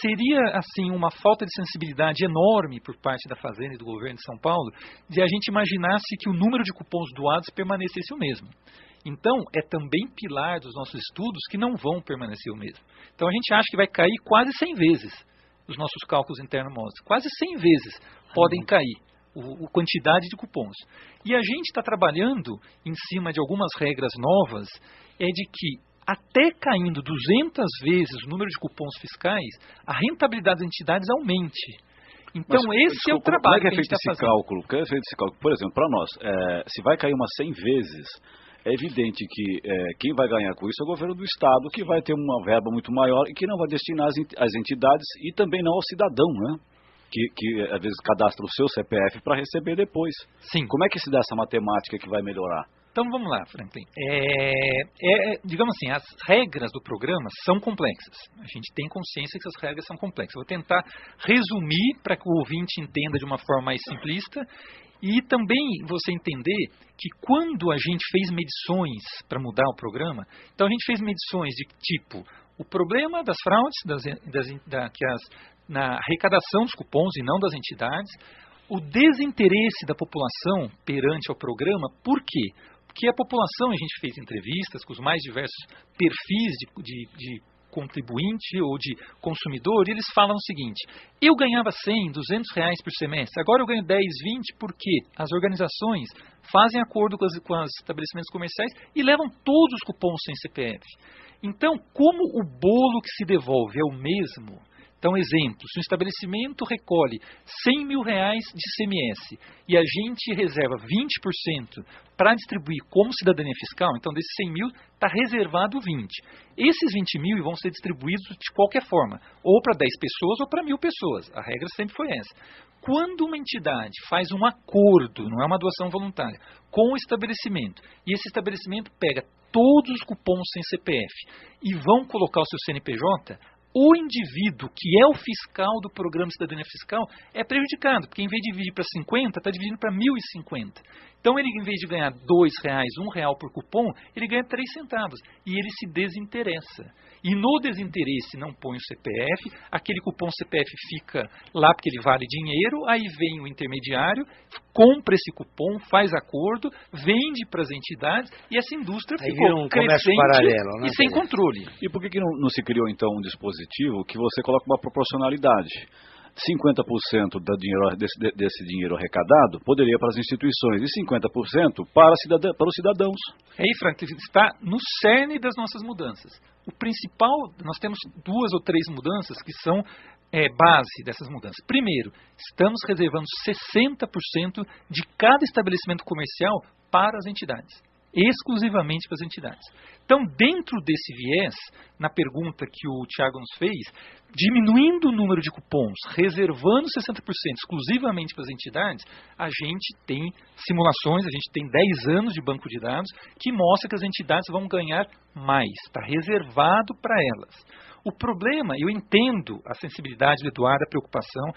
seria assim uma falta de sensibilidade enorme por parte da Fazenda e do governo de São Paulo de a gente imaginasse que o número de cupons doados permanecesse o mesmo. Então, é também pilar dos nossos estudos que não vão permanecer o mesmo. Então, a gente acha que vai cair quase 100 vezes os nossos cálculos internos mostram. Quase 100 vezes podem cair a quantidade de cupons. E a gente está trabalhando em cima de algumas regras novas, de que até caindo 200 vezes o número de cupons fiscais, a rentabilidade das entidades aumente. Então, esse é o trabalho que a gente está fazendo. Como é feito esse cálculo? Por exemplo, para nós, se vai cair umas 100 vezes, é evidente que quem vai ganhar com isso é o governo do Estado, que vai ter uma verba muito maior e que não vai destinar às entidades e também não ao cidadão, que às vezes cadastra o seu CPF para receber depois. Sim. Como é que se dá essa matemática que vai melhorar? Então vamos lá, Franklin. Digamos assim, as regras do programa são complexas. A gente tem consciência que essas regras são complexas. Vou tentar resumir para que o ouvinte entenda de uma forma mais simplista e também você entender que quando a gente fez medições para mudar o programa, então a gente fez medições de tipo o problema das fraudes na arrecadação dos cupons e não das entidades, o desinteresse da população perante ao programa. Por quê? Porque a população, a gente fez entrevistas com os mais diversos perfis de contribuinte ou de consumidor, e eles falam o seguinte: eu ganhava 100, 200 reais por semestre, agora eu ganho 10, 20, porque as organizações fazem acordo com os estabelecimentos comerciais e levam todos os cupons sem CPF. Então, como o bolo que se devolve é o mesmo, então, exemplo, se um estabelecimento recolhe 100 mil reais de ICMS e a gente reserva 20% para distribuir como cidadania fiscal, então desses 100 mil está reservado 20. Esses 20 mil vão ser distribuídos de qualquer forma, ou para 10 pessoas ou para 1.000 pessoas. A regra sempre foi essa. Quando uma entidade faz um acordo, não é uma doação voluntária, com o estabelecimento, e esse estabelecimento pega todos os cupons sem CPF e vão colocar o seu CNPJ, o indivíduo que é o fiscal do programa de cidadania fiscal é prejudicado, porque em vez de dividir para 50, está dividindo para 1.050. Então, ele, em vez de ganhar R$2, R$1 por cupom, ele ganha 3 centavos. E ele se desinteressa. E no desinteresse não põe o CPF, aquele cupom CPF fica lá porque ele vale dinheiro, aí vem o intermediário, compra esse cupom, faz acordo, vende para as entidades e essa indústria ficou crescente paralelo, e sem controle. E por que não se criou então um dispositivo que você coloca uma proporcionalidade? 50% desse dinheiro arrecadado poderia ir para as instituições e 50% para os cidadãos. Aí, Frank, está no cerne das nossas mudanças. O principal, nós temos 2 ou 3 mudanças que são base dessas mudanças. Primeiro, estamos reservando 60% de cada estabelecimento comercial para as entidades. Exclusivamente para as entidades. Então, dentro desse viés, na pergunta que o Tiago nos fez, diminuindo o número de cupons, reservando 60% exclusivamente para as entidades, a gente tem simulações, a gente tem 10 anos de banco de dados que mostra que as entidades vão ganhar mais, está reservado para elas. O problema, eu entendo a sensibilidade do Eduardo, a preocupação.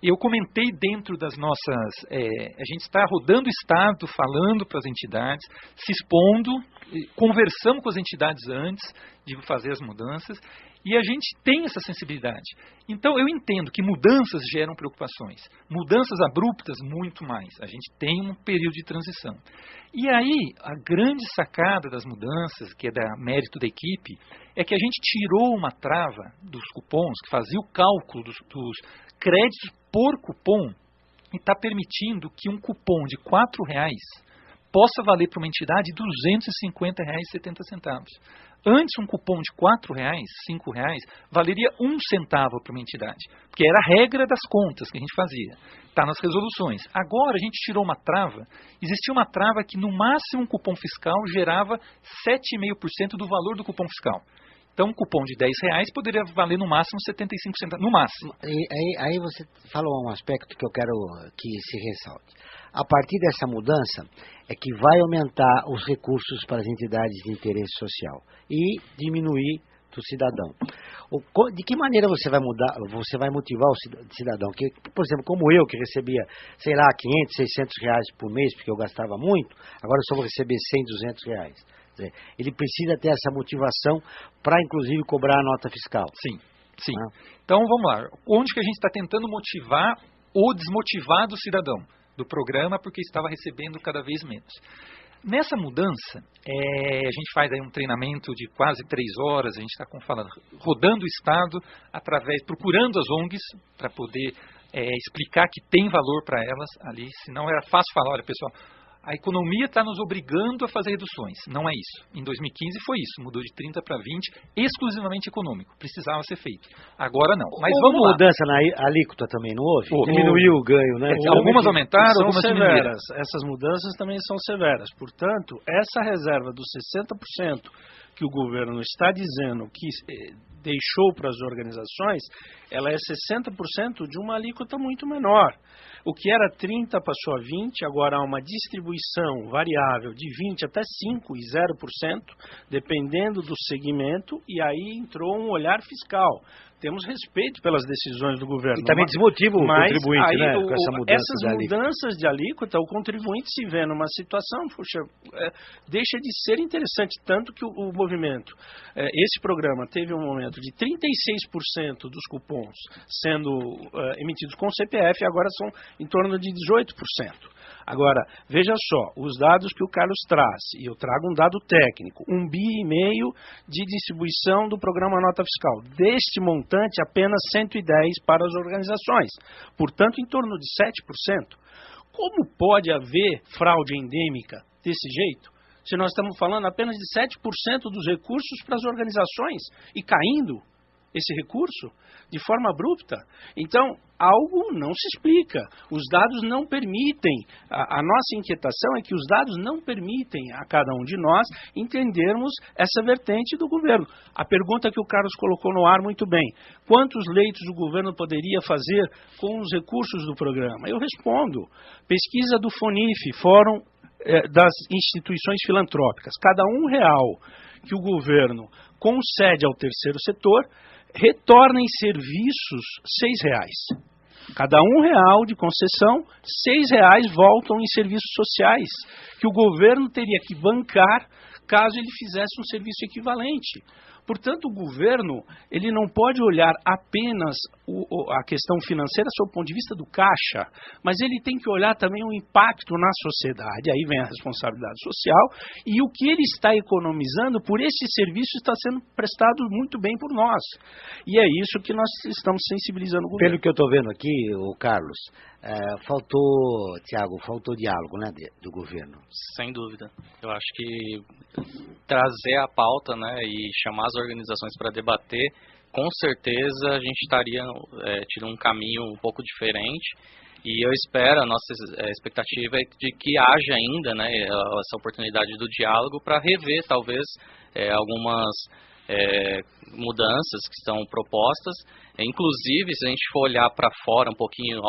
Eu comentei dentro das nossas... a gente está rodando o Estado, falando para as entidades, se expondo, conversamos com as entidades antes de fazer as mudanças. E a gente tem essa sensibilidade. Então, eu entendo que mudanças geram preocupações. Mudanças abruptas, muito mais. A gente tem um período de transição. E aí, a grande sacada das mudanças, que é da mérito da equipe, é que a gente tirou uma trava dos cupons, que fazia o cálculo dos créditos por cupom, e está permitindo que um cupom de R$ 4,00 possa valer para uma entidade R$ 250,70. Antes, um cupom de R$ 4,00, R$ 5,00, valeria 1 centavo para uma entidade, porque era a regra das contas que a gente fazia. Está nas resoluções. Agora, a gente tirou uma trava. Existia uma trava que, no máximo, um cupom fiscal gerava 7,5% do valor do cupom fiscal. Então, um cupom de R$ 10,00 poderia valer, no máximo, 75 centavos. No máximo. Aí você falou um aspecto que eu quero que se ressalte. A partir dessa mudança, é que vai aumentar os recursos para as entidades de interesse social e diminuir do cidadão. De que maneira você vai motivar o cidadão? Que, por exemplo, como eu, que recebia, sei lá, 500, 600 reais por mês, porque eu gastava muito, agora eu só vou receber 100, 200 reais. Ele precisa ter essa motivação para, inclusive, cobrar a nota fiscal. Sim, sim. Então, vamos lá. Onde que a gente está tentando motivar ou desmotivar do cidadão do programa, porque estava recebendo cada vez menos? Nessa mudança, a gente faz aí um treinamento de quase 3 horas, a gente está rodando o Estado, procurando as ONGs para poder explicar que tem valor para elas ali, senão era fácil falar, olha pessoal, a economia está nos obrigando a fazer reduções. Não é isso. Em 2015 foi isso. Mudou de 30 para 20, exclusivamente econômico. Precisava ser feito. Agora não. Mas vamos lá. Mudança na alíquota também não houve? Diminuiu o ganho, né? Algumas aumentaram, algumas diminuíram. Essas mudanças também são severas. Portanto, essa reserva dos 60% que o governo está dizendo que deixou para as organizações, ela é 60% de uma alíquota muito menor. O que era 30% passou a 20%, agora há uma distribuição variável de 20% até 5% e 0%, dependendo do segmento, e aí entrou um olhar fiscal. Temos respeito pelas decisões do governo. E também desmotiva o contribuinte, aí, né, com essa mudança essas mudanças de alíquota, o contribuinte se vê numa situação, deixa de ser interessante, tanto que o movimento, esse programa teve um momento de 36% dos cupons sendo emitidos com CPF, agora são em torno de 18%. Agora, veja só, os dados que o Carlos traz, e eu trago um dado técnico, 1,5 bi de distribuição do programa Nota Fiscal. Deste montante, apenas 110 para as organizações, portanto, em torno de 7%. Como pode haver fraude endêmica desse jeito, se nós estamos falando apenas de 7% dos recursos para as organizações e caindo esse recurso de forma abrupta? Então, algo não se explica. Os dados não permitem, a nossa inquietação é que os dados não permitem a cada um de nós entendermos essa vertente do governo. A pergunta que o Carlos colocou no ar muito bem: quantos leitos o governo poderia fazer com os recursos do programa? Eu respondo: pesquisa do FONIF, Fórum das Instituições Filantrópicas, cada R$1 que o governo concede ao terceiro setor retorna em serviços R$6. Cada R$1 de concessão, R$6 voltam em serviços sociais, que o governo teria que bancar caso ele fizesse um serviço equivalente. Portanto, o governo ele não pode olhar apenas a questão financeira sob o ponto de vista do caixa, mas ele tem que olhar também o impacto na sociedade. Aí vem a responsabilidade social e o que ele está economizando por esse serviço está sendo prestado muito bem por nós. E é isso que nós estamos sensibilizando o governo. Pelo que eu estou vendo aqui, Carlos, faltou diálogo, né, do governo. Sem dúvida. Eu acho que trazer a pauta, né, e chamar as organizações para debater, com certeza a gente estaria tirando um caminho um pouco diferente. E eu espero, a nossa expectativa é de que haja ainda, né, essa oportunidade do diálogo para rever talvez algumas mudanças que estão propostas. Inclusive, se a gente for olhar para fora um pouquinho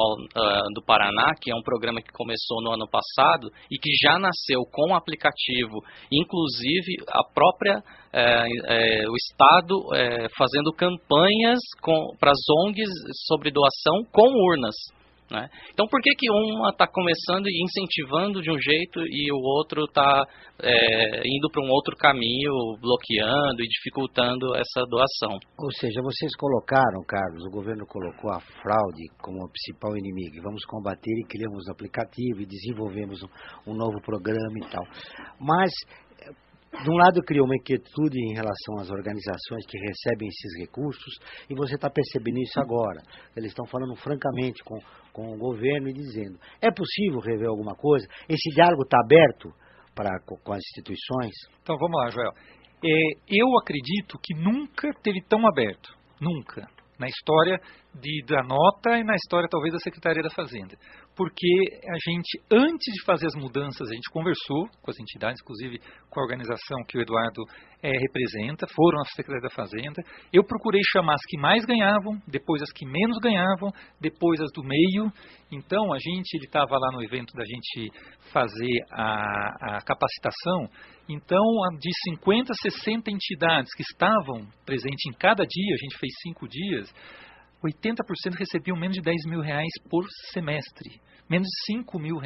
do Paraná, que é um programa que começou no ano passado e que já nasceu com o aplicativo, inclusive a própria o Estado fazendo campanhas para as ONGs sobre doação com urnas. né? Então, por que uma está começando e incentivando de um jeito e o outro está indo para um outro caminho, bloqueando e dificultando essa doação? Ou seja, vocês colocaram, Carlos, o governo colocou a fraude como o principal inimigo. E vamos combater e criamos um aplicativo e desenvolvemos um novo programa e tal. Mas, de um lado, criou uma inquietude em relação às organizações que recebem esses recursos, e você está percebendo isso agora. Eles estão falando francamente com o governo e dizendo, é possível rever alguma coisa? Esse diálogo está aberto com as instituições? Então, vamos lá, Joel. Eu acredito que nunca teve tão aberto, nunca, na história da nota e na história talvez da Secretaria da Fazenda. Porque a gente, antes de fazer as mudanças, a gente conversou com as entidades, inclusive com a organização que o Eduardo representa, foram à Secretaria da Fazenda. Eu procurei chamar as que mais ganhavam, depois as que menos ganhavam, depois as do meio. Então, ele estava lá no evento da gente fazer a capacitação. Então, de 50 a 60 entidades que estavam presentes em cada dia, a gente fez 5 dias, 80% recebiam menos de R$10 mil por semestre, menos de R$5 mil.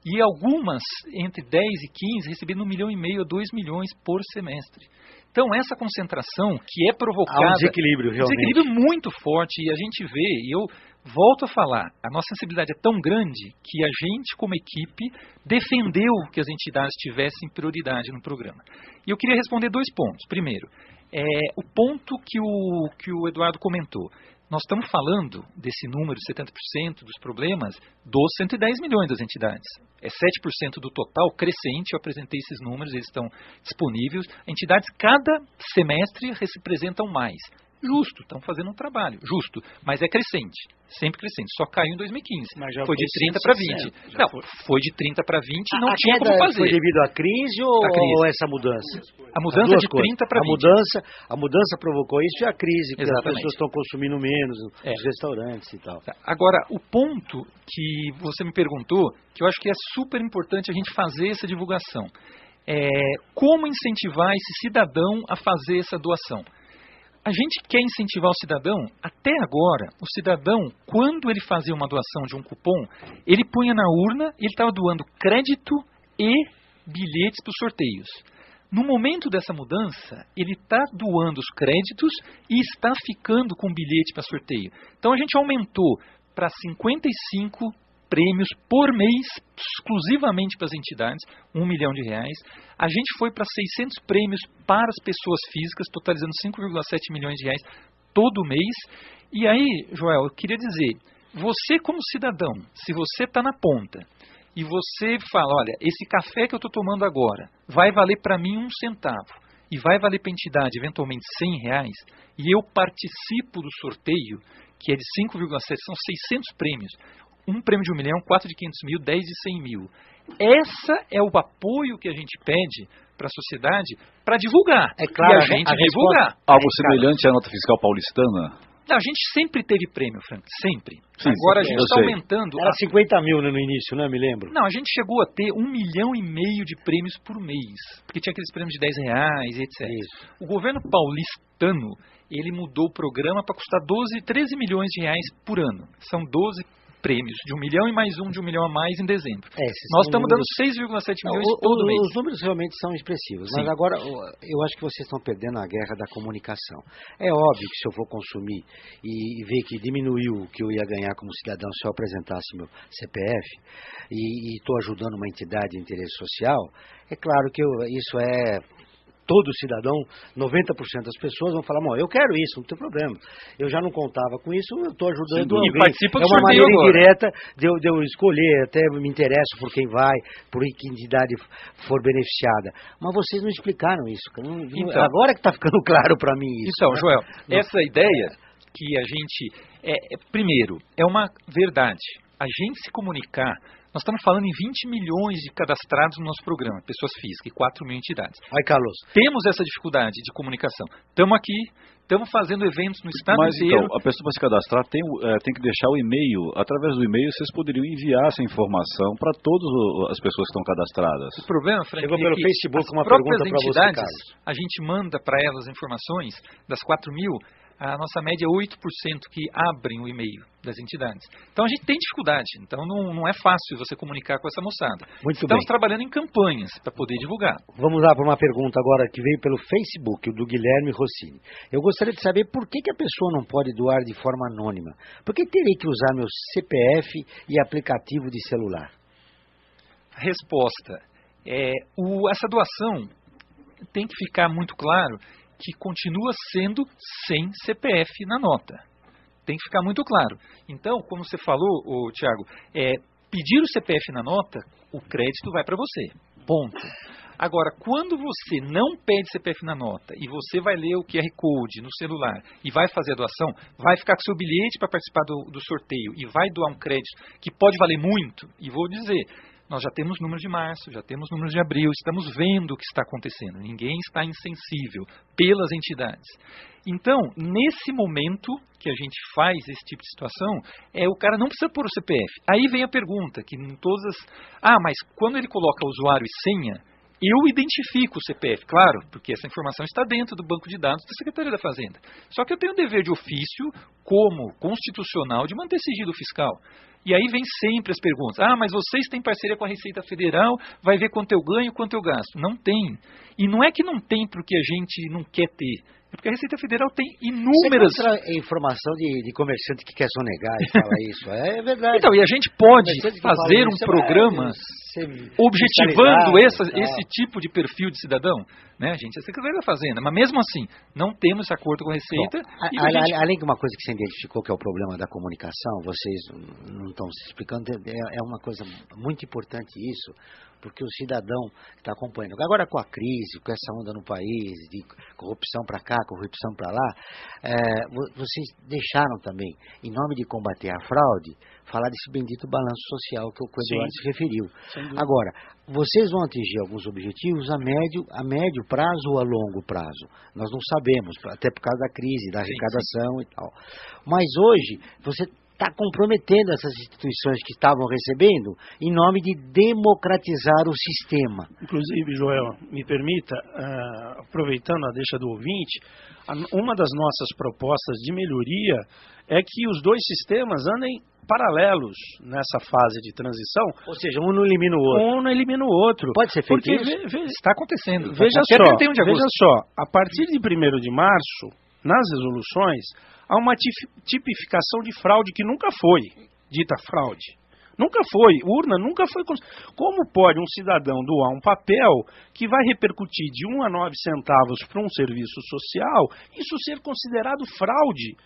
E algumas, entre 10 e 15, recebiam R$1,5 milhão a R$2 milhões por semestre. Então, essa concentração que é provocada... Há um desequilíbrio, realmente. Um desequilíbrio muito forte, e a gente vê, e eu volto a falar, a nossa sensibilidade é tão grande que a gente, como equipe, defendeu que as entidades tivessem prioridade no programa. E eu queria responder 2 pontos. Primeiro, o ponto que o Eduardo comentou. Nós estamos falando desse número de 70% dos problemas dos 110 milhões das entidades. É 7% do total, crescente. Eu apresentei esses números, eles estão disponíveis. Entidades, cada semestre, representam mais. Justo, estão fazendo um trabalho, justo, mas é crescente, sempre crescente, só caiu em 2015, foi de 30 para 20. Não, foi de 30 para 20 e não tinha como fazer. Foi devido à crise ou essa mudança? A mudança de 30 para 20. A mudança provocou isso e a crise, porque as pessoas estão consumindo menos nos restaurantes e tal. Agora, o ponto que você me perguntou, que eu acho que é super importante a gente fazer essa divulgação, como incentivar esse cidadão a fazer essa doação. A gente quer incentivar o cidadão, até agora, o cidadão, quando ele fazia uma doação de um cupom, ele punha na urna, ele estava doando crédito e bilhetes para os sorteios. No momento dessa mudança, ele está doando os créditos e está ficando com bilhete para sorteio. Então a gente aumentou para 55 prêmios por mês, exclusivamente para as entidades, R$1 milhão. A gente foi para 600 prêmios para as pessoas físicas, totalizando R$5,7 milhões todo mês. E aí, Joel, eu queria dizer, você como cidadão, se você está na ponta e você fala, olha, esse café que eu estou tomando agora vai valer para mim 1 centavo e vai valer para a entidade eventualmente R$100, e eu participo do sorteio, que é de 5,7, são 600 prêmios, um prêmio de R$1 milhão, 4 de 500 mil, 10 de 100 mil. Essa é o apoio que a gente pede para a sociedade para divulgar. É claro, e a gente divulgar. Algo semelhante à nota fiscal paulistana? Não, a gente sempre teve prêmio, Frank, sempre. Sim, agora a gente está aumentando. Era 50 mil no início, né? Me lembro. Não, a gente chegou a ter R$1,5 milhão de prêmios por mês, porque tinha aqueles prêmios de R$10, etc. Isso. O governo paulistano, ele mudou o programa para custar 13 milhões de reais por ano. São 12 prêmios, de R$1 milhão e mais um de R$1 milhão a mais em dezembro. Nós estamos dando 6,7 milhões todo mês. Os números realmente são expressivos, mas agora eu acho que vocês estão perdendo a guerra da comunicação. É óbvio que se eu for consumir e ver que diminuiu o que eu ia ganhar como cidadão se eu apresentasse meu CPF e estou ajudando uma entidade de interesse social, é claro que isso é... Todo cidadão, 90% das pessoas vão falar, eu quero isso, não tem problema. Eu já não contava com isso, eu estou ajudando alguém. É uma maneira indireta de eu escolher, até me interesso por quem vai, por que entidade for beneficiada. Mas vocês não explicaram isso. Então, agora que está ficando claro para mim isso. Então, Joel, essa ideia que a gente... primeiro, é uma verdade. A gente se comunicar... Nós estamos falando em 20 milhões de cadastrados no nosso programa, pessoas físicas, e 4 mil entidades. Vai, Carlos. Temos essa dificuldade de comunicação. Estamos aqui, estamos fazendo eventos no estado inteiro. Então, a pessoa para se cadastrar tem que deixar o e-mail. Através do e-mail, vocês poderiam enviar essa informação para todas as pessoas que estão cadastradas. O problema, Frank, chegou pelo Facebook as uma próprias pergunta para você, entidades, Carlos. a gente manda para elas informações das 4 mil. a nossa média é 8% que abrem o e-mail das entidades. Então a gente tem dificuldade, então não é fácil você comunicar com essa moçada. Estamos trabalhando em campanhas para poder divulgar. Vamos lá para uma pergunta agora que veio pelo Facebook, o do Guilherme Rossini. Eu gostaria de saber por que a pessoa não pode doar de forma anônima? Por que terei que usar meu CPF e aplicativo de celular? Resposta. Essa doação tem que ficar muito claro que continua sendo sem CPF na nota. Tem que ficar muito claro. Então, como você falou, Tiago, pedir o CPF na nota, o crédito vai para você. Ponto. Agora, quando você não pede CPF na nota e você vai ler o QR Code no celular e vai fazer a doação, vai ficar com seu bilhete para participar do sorteio e vai doar um crédito que pode valer muito, e vou dizer, nós já temos números de março, já temos números de abril, estamos vendo o que está acontecendo. Ninguém está insensível pelas entidades. Então, nesse momento que a gente faz esse tipo de situação, o cara não precisa pôr o CPF. Aí vem a pergunta, que em todas as... mas quando ele coloca usuário e senha, eu identifico o CPF, claro, porque essa informação está dentro do banco de dados da Secretaria da Fazenda. Só que eu tenho o dever de ofício, como constitucional, de manter sigilo fiscal. E aí vem sempre as perguntas. Mas vocês têm parceria com a Receita Federal, vai ver quanto eu ganho, quanto eu gasto. Não tem. E não é que não tem porque a gente não quer ter. É porque a Receita Federal tem inúmeras... Você encontra informação de comerciante que quer sonegar e fala isso. É verdade. Então, e a gente pode fazer um programa objetivando esse tipo de perfil de cidadão. Né? A gente é Secretaria da Fazenda, mas mesmo assim, não temos esse acordo com a Receita. Bom, além de uma coisa que você identificou, que é o problema da comunicação, vocês não estão se explicando, é uma coisa muito importante isso, porque o cidadão está acompanhando. Agora com a crise, com essa onda no país, de corrupção para cá, corrupção para lá, vocês deixaram também, em nome de combater a fraude, falar desse bendito balanço social que o Eduardo se referiu. Agora, vocês vão atingir alguns objetivos a médio prazo ou a longo prazo? Nós não sabemos, até por causa da crise, da arrecadação e tal. Mas hoje, você está comprometendo essas instituições que estavam recebendo em nome de democratizar o sistema. Inclusive, Joel, me permita, aproveitando a deixa do ouvinte, uma das nossas propostas de melhoria é que os dois sistemas andem paralelos nessa fase de transição. Ou seja, um não elimina o outro. Um não elimina o outro. Pode ser feito isso? Está acontecendo. Veja só, a partir de 1º de março, nas resoluções, há uma tipificação de fraude que nunca foi dita fraude. Nunca foi. Urna nunca foi. Como pode um cidadão doar um papel que vai repercutir de 1 a 9 centavos para um serviço social, isso ser considerado fraude?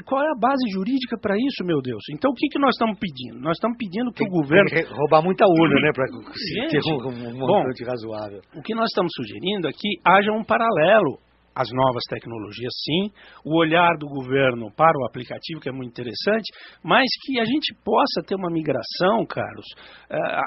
Qual é a base jurídica para isso, meu Deus? Então, o que nós estamos pedindo? Nós estamos pedindo que o governo... Tem que roubar muita urna, né, para ter um montante razoável. O que nós estamos sugerindo é que haja um paralelo as novas tecnologias, sim, o olhar do governo para o aplicativo, que é muito interessante, mas que a gente possa ter uma migração, Carlos,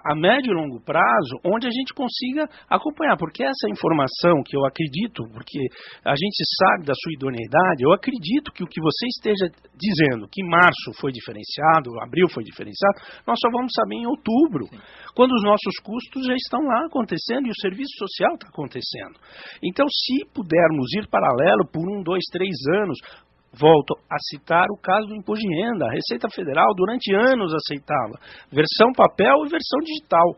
a médio e longo prazo, onde a gente consiga acompanhar, porque essa informação que eu acredito, porque a gente sabe da sua idoneidade, eu acredito que o que você esteja dizendo, que março foi diferenciado, abril foi diferenciado, nós só vamos saber em outubro, quando os nossos custos já estão lá acontecendo e o serviço social está acontecendo. Então, se pudermos ir paralelo por 1, 2, 3 anos, volto a citar o caso do imposto de renda. A Receita Federal durante anos aceitava versão papel e versão digital.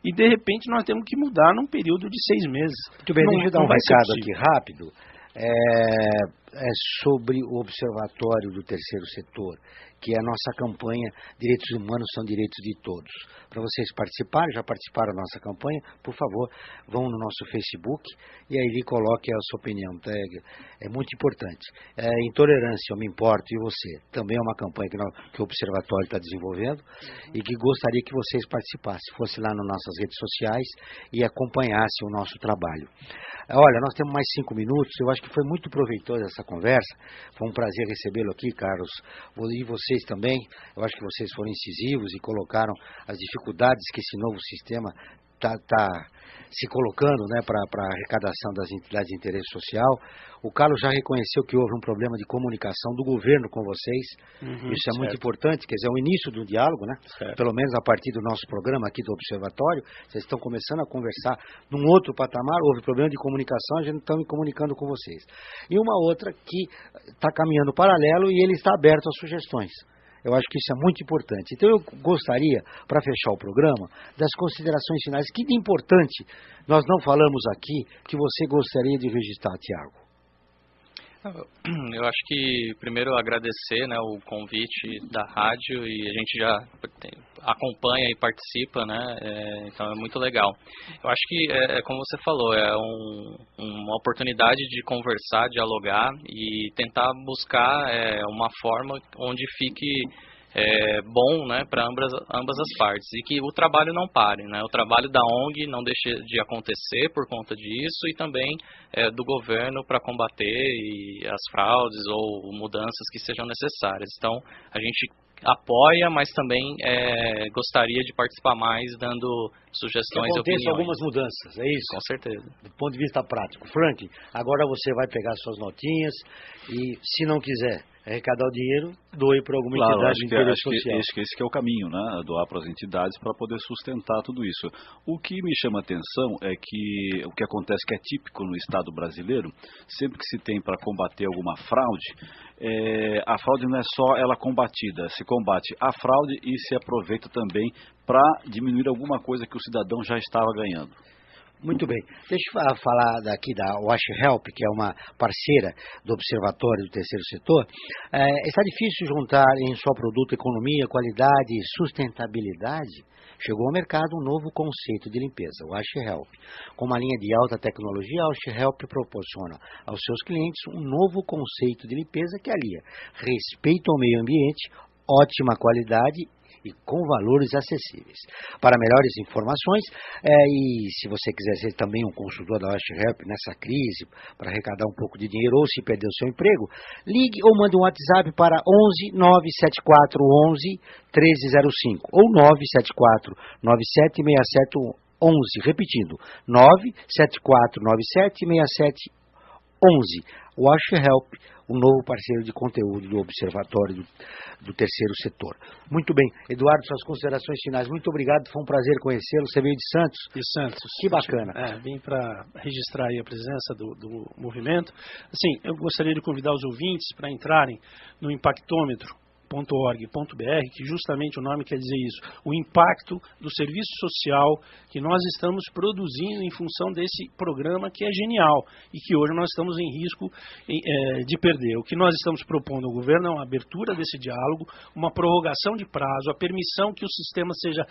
E de repente nós temos que mudar num período de 6 meses. Muito bem, deixa eu dar um recado aqui rápido. É sobre o Observatório do Terceiro Setor, que é a nossa campanha Direitos Humanos são Direitos de Todos. Para vocês participarem, já participaram da nossa campanha, por favor, vão no nosso Facebook e aí coloque a sua opinião. É muito importante. Intolerância, eu me importo, e você. Também é uma campanha que o Observatório está desenvolvendo e que gostaria que vocês participassem, fosse lá nas nossas redes sociais e acompanhasse o nosso trabalho. Olha, nós temos mais 5 minutos, eu acho que foi muito proveitosa essa conversa, foi um prazer recebê-lo aqui, Carlos, e vocês também, eu acho que vocês foram incisivos e colocaram as dificuldades que esse novo sistema está se colocando, né, para a arrecadação das entidades de interesse social. O Carlos já reconheceu que houve um problema de comunicação do governo com vocês. Isso é muito importante, quer dizer, é o início do diálogo, né? Pelo menos a partir do nosso programa aqui do Observatório, vocês estão começando a conversar num outro patamar, houve problema de comunicação, a gente está me comunicando com vocês. E uma outra que está caminhando paralelo e ele está aberto a sugestões. Eu acho que isso é muito importante. Então eu gostaria, para fechar o programa, das considerações finais. Que de importante nós não falamos aqui que você gostaria de registrar, Tiago? Eu acho que primeiro agradecer, né, o convite da rádio, e a gente já acompanha e participa, né, então é muito legal. Eu acho que, como você falou, é uma oportunidade de conversar, dialogar e tentar buscar uma forma onde fique bom, né, para ambas as partes, e que o trabalho não pare, né, o trabalho da ONG não deixe de acontecer por conta disso, e também do governo para combater as fraudes ou mudanças que sejam necessárias. Então, a gente apoia, mas também gostaria de participar mais, dando sugestões e opiniões. Algumas mudanças, é isso? Com certeza. Do ponto de vista prático. Franklin, agora você vai pegar suas notinhas e, se não quiser arrecadar o dinheiro, doe para alguma entidade de interesse social. Acho que esse que é o caminho, né? Doar para as entidades para poder sustentar tudo isso. O que me chama a atenção é que o que acontece, que é típico no Estado brasileiro, sempre que se tem para combater alguma fraude, a fraude não é só ela combatida, se combate a fraude e se aproveita também para diminuir alguma coisa que o cidadão já estava ganhando. Muito bem. Deixa eu falar daqui da Wash Help, que é uma parceira do Observatório do Terceiro Setor. Está difícil juntar em só produto economia, qualidade e sustentabilidade. Chegou ao mercado um novo conceito de limpeza, o Wash Help. Com uma linha de alta tecnologia, a Wash Help proporciona aos seus clientes um novo conceito de limpeza que alia respeito ao meio ambiente, ótima qualidade e com valores acessíveis. Para melhores informações, e se você quiser ser também um consultor da Wash Help nessa crise, para arrecadar um pouco de dinheiro ou se perder o seu emprego, ligue ou mande um WhatsApp para 11 974 11 1305 ou 974 9767 11, repetindo, 974 9767 11. Wash Help, o novo parceiro de conteúdo do Observatório do Terceiro Setor. Muito bem. Eduardo, suas considerações finais. Muito obrigado, foi um prazer conhecê-lo. Você veio de Santos? De Santos. Que bacana. Vim para registrar aí a presença do movimento. Assim, eu gostaria de convidar os ouvintes para entrarem no impactômetro.org.br, que justamente o nome quer dizer isso, o impacto do serviço social que nós estamos produzindo em função desse programa que é genial e que hoje nós estamos em risco de perder. O que nós estamos propondo ao governo é uma abertura desse diálogo, uma prorrogação de prazo, a permissão que o sistema seja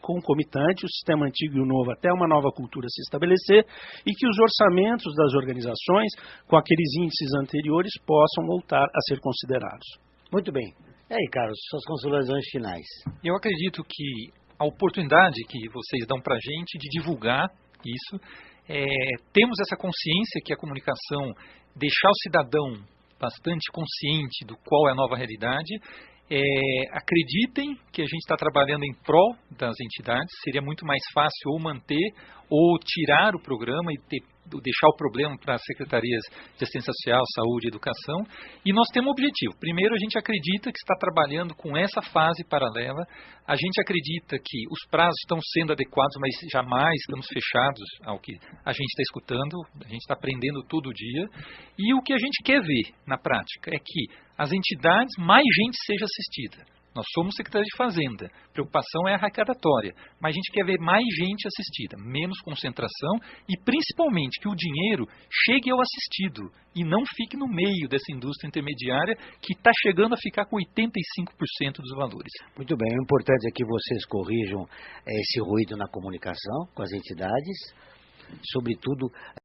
concomitante, o sistema antigo e o novo, até uma nova cultura se estabelecer, e que os orçamentos das organizações, com aqueles índices anteriores, possam voltar a ser considerados. Muito bem. E aí, Carlos, suas considerações finais? Eu acredito que a oportunidade que vocês dão para a gente de divulgar isso, temos essa consciência que a comunicação, deixar o cidadão bastante consciente do qual é a nova realidade. Acreditem que a gente está trabalhando em prol das entidades, seria muito mais fácil ou manter ou tirar o programa e deixar o problema para as secretarias de assistência social, saúde e educação. E nós temos um objetivo. Primeiro, a gente acredita que está trabalhando com essa fase paralela. A gente acredita que os prazos estão sendo adequados, mas jamais estamos fechados ao que a gente está escutando. A gente está aprendendo todo dia. E o que a gente quer ver na prática é que as entidades, mais gente seja assistida. Nós somos Secretaria de Fazenda, a preocupação é arrecadatória, mas a gente quer ver mais gente assistida, menos concentração e principalmente que o dinheiro chegue ao assistido e não fique no meio dessa indústria intermediária que está chegando a ficar com 85% dos valores. Muito bem, o importante é que vocês corrijam esse ruído na comunicação com as entidades, sobretudo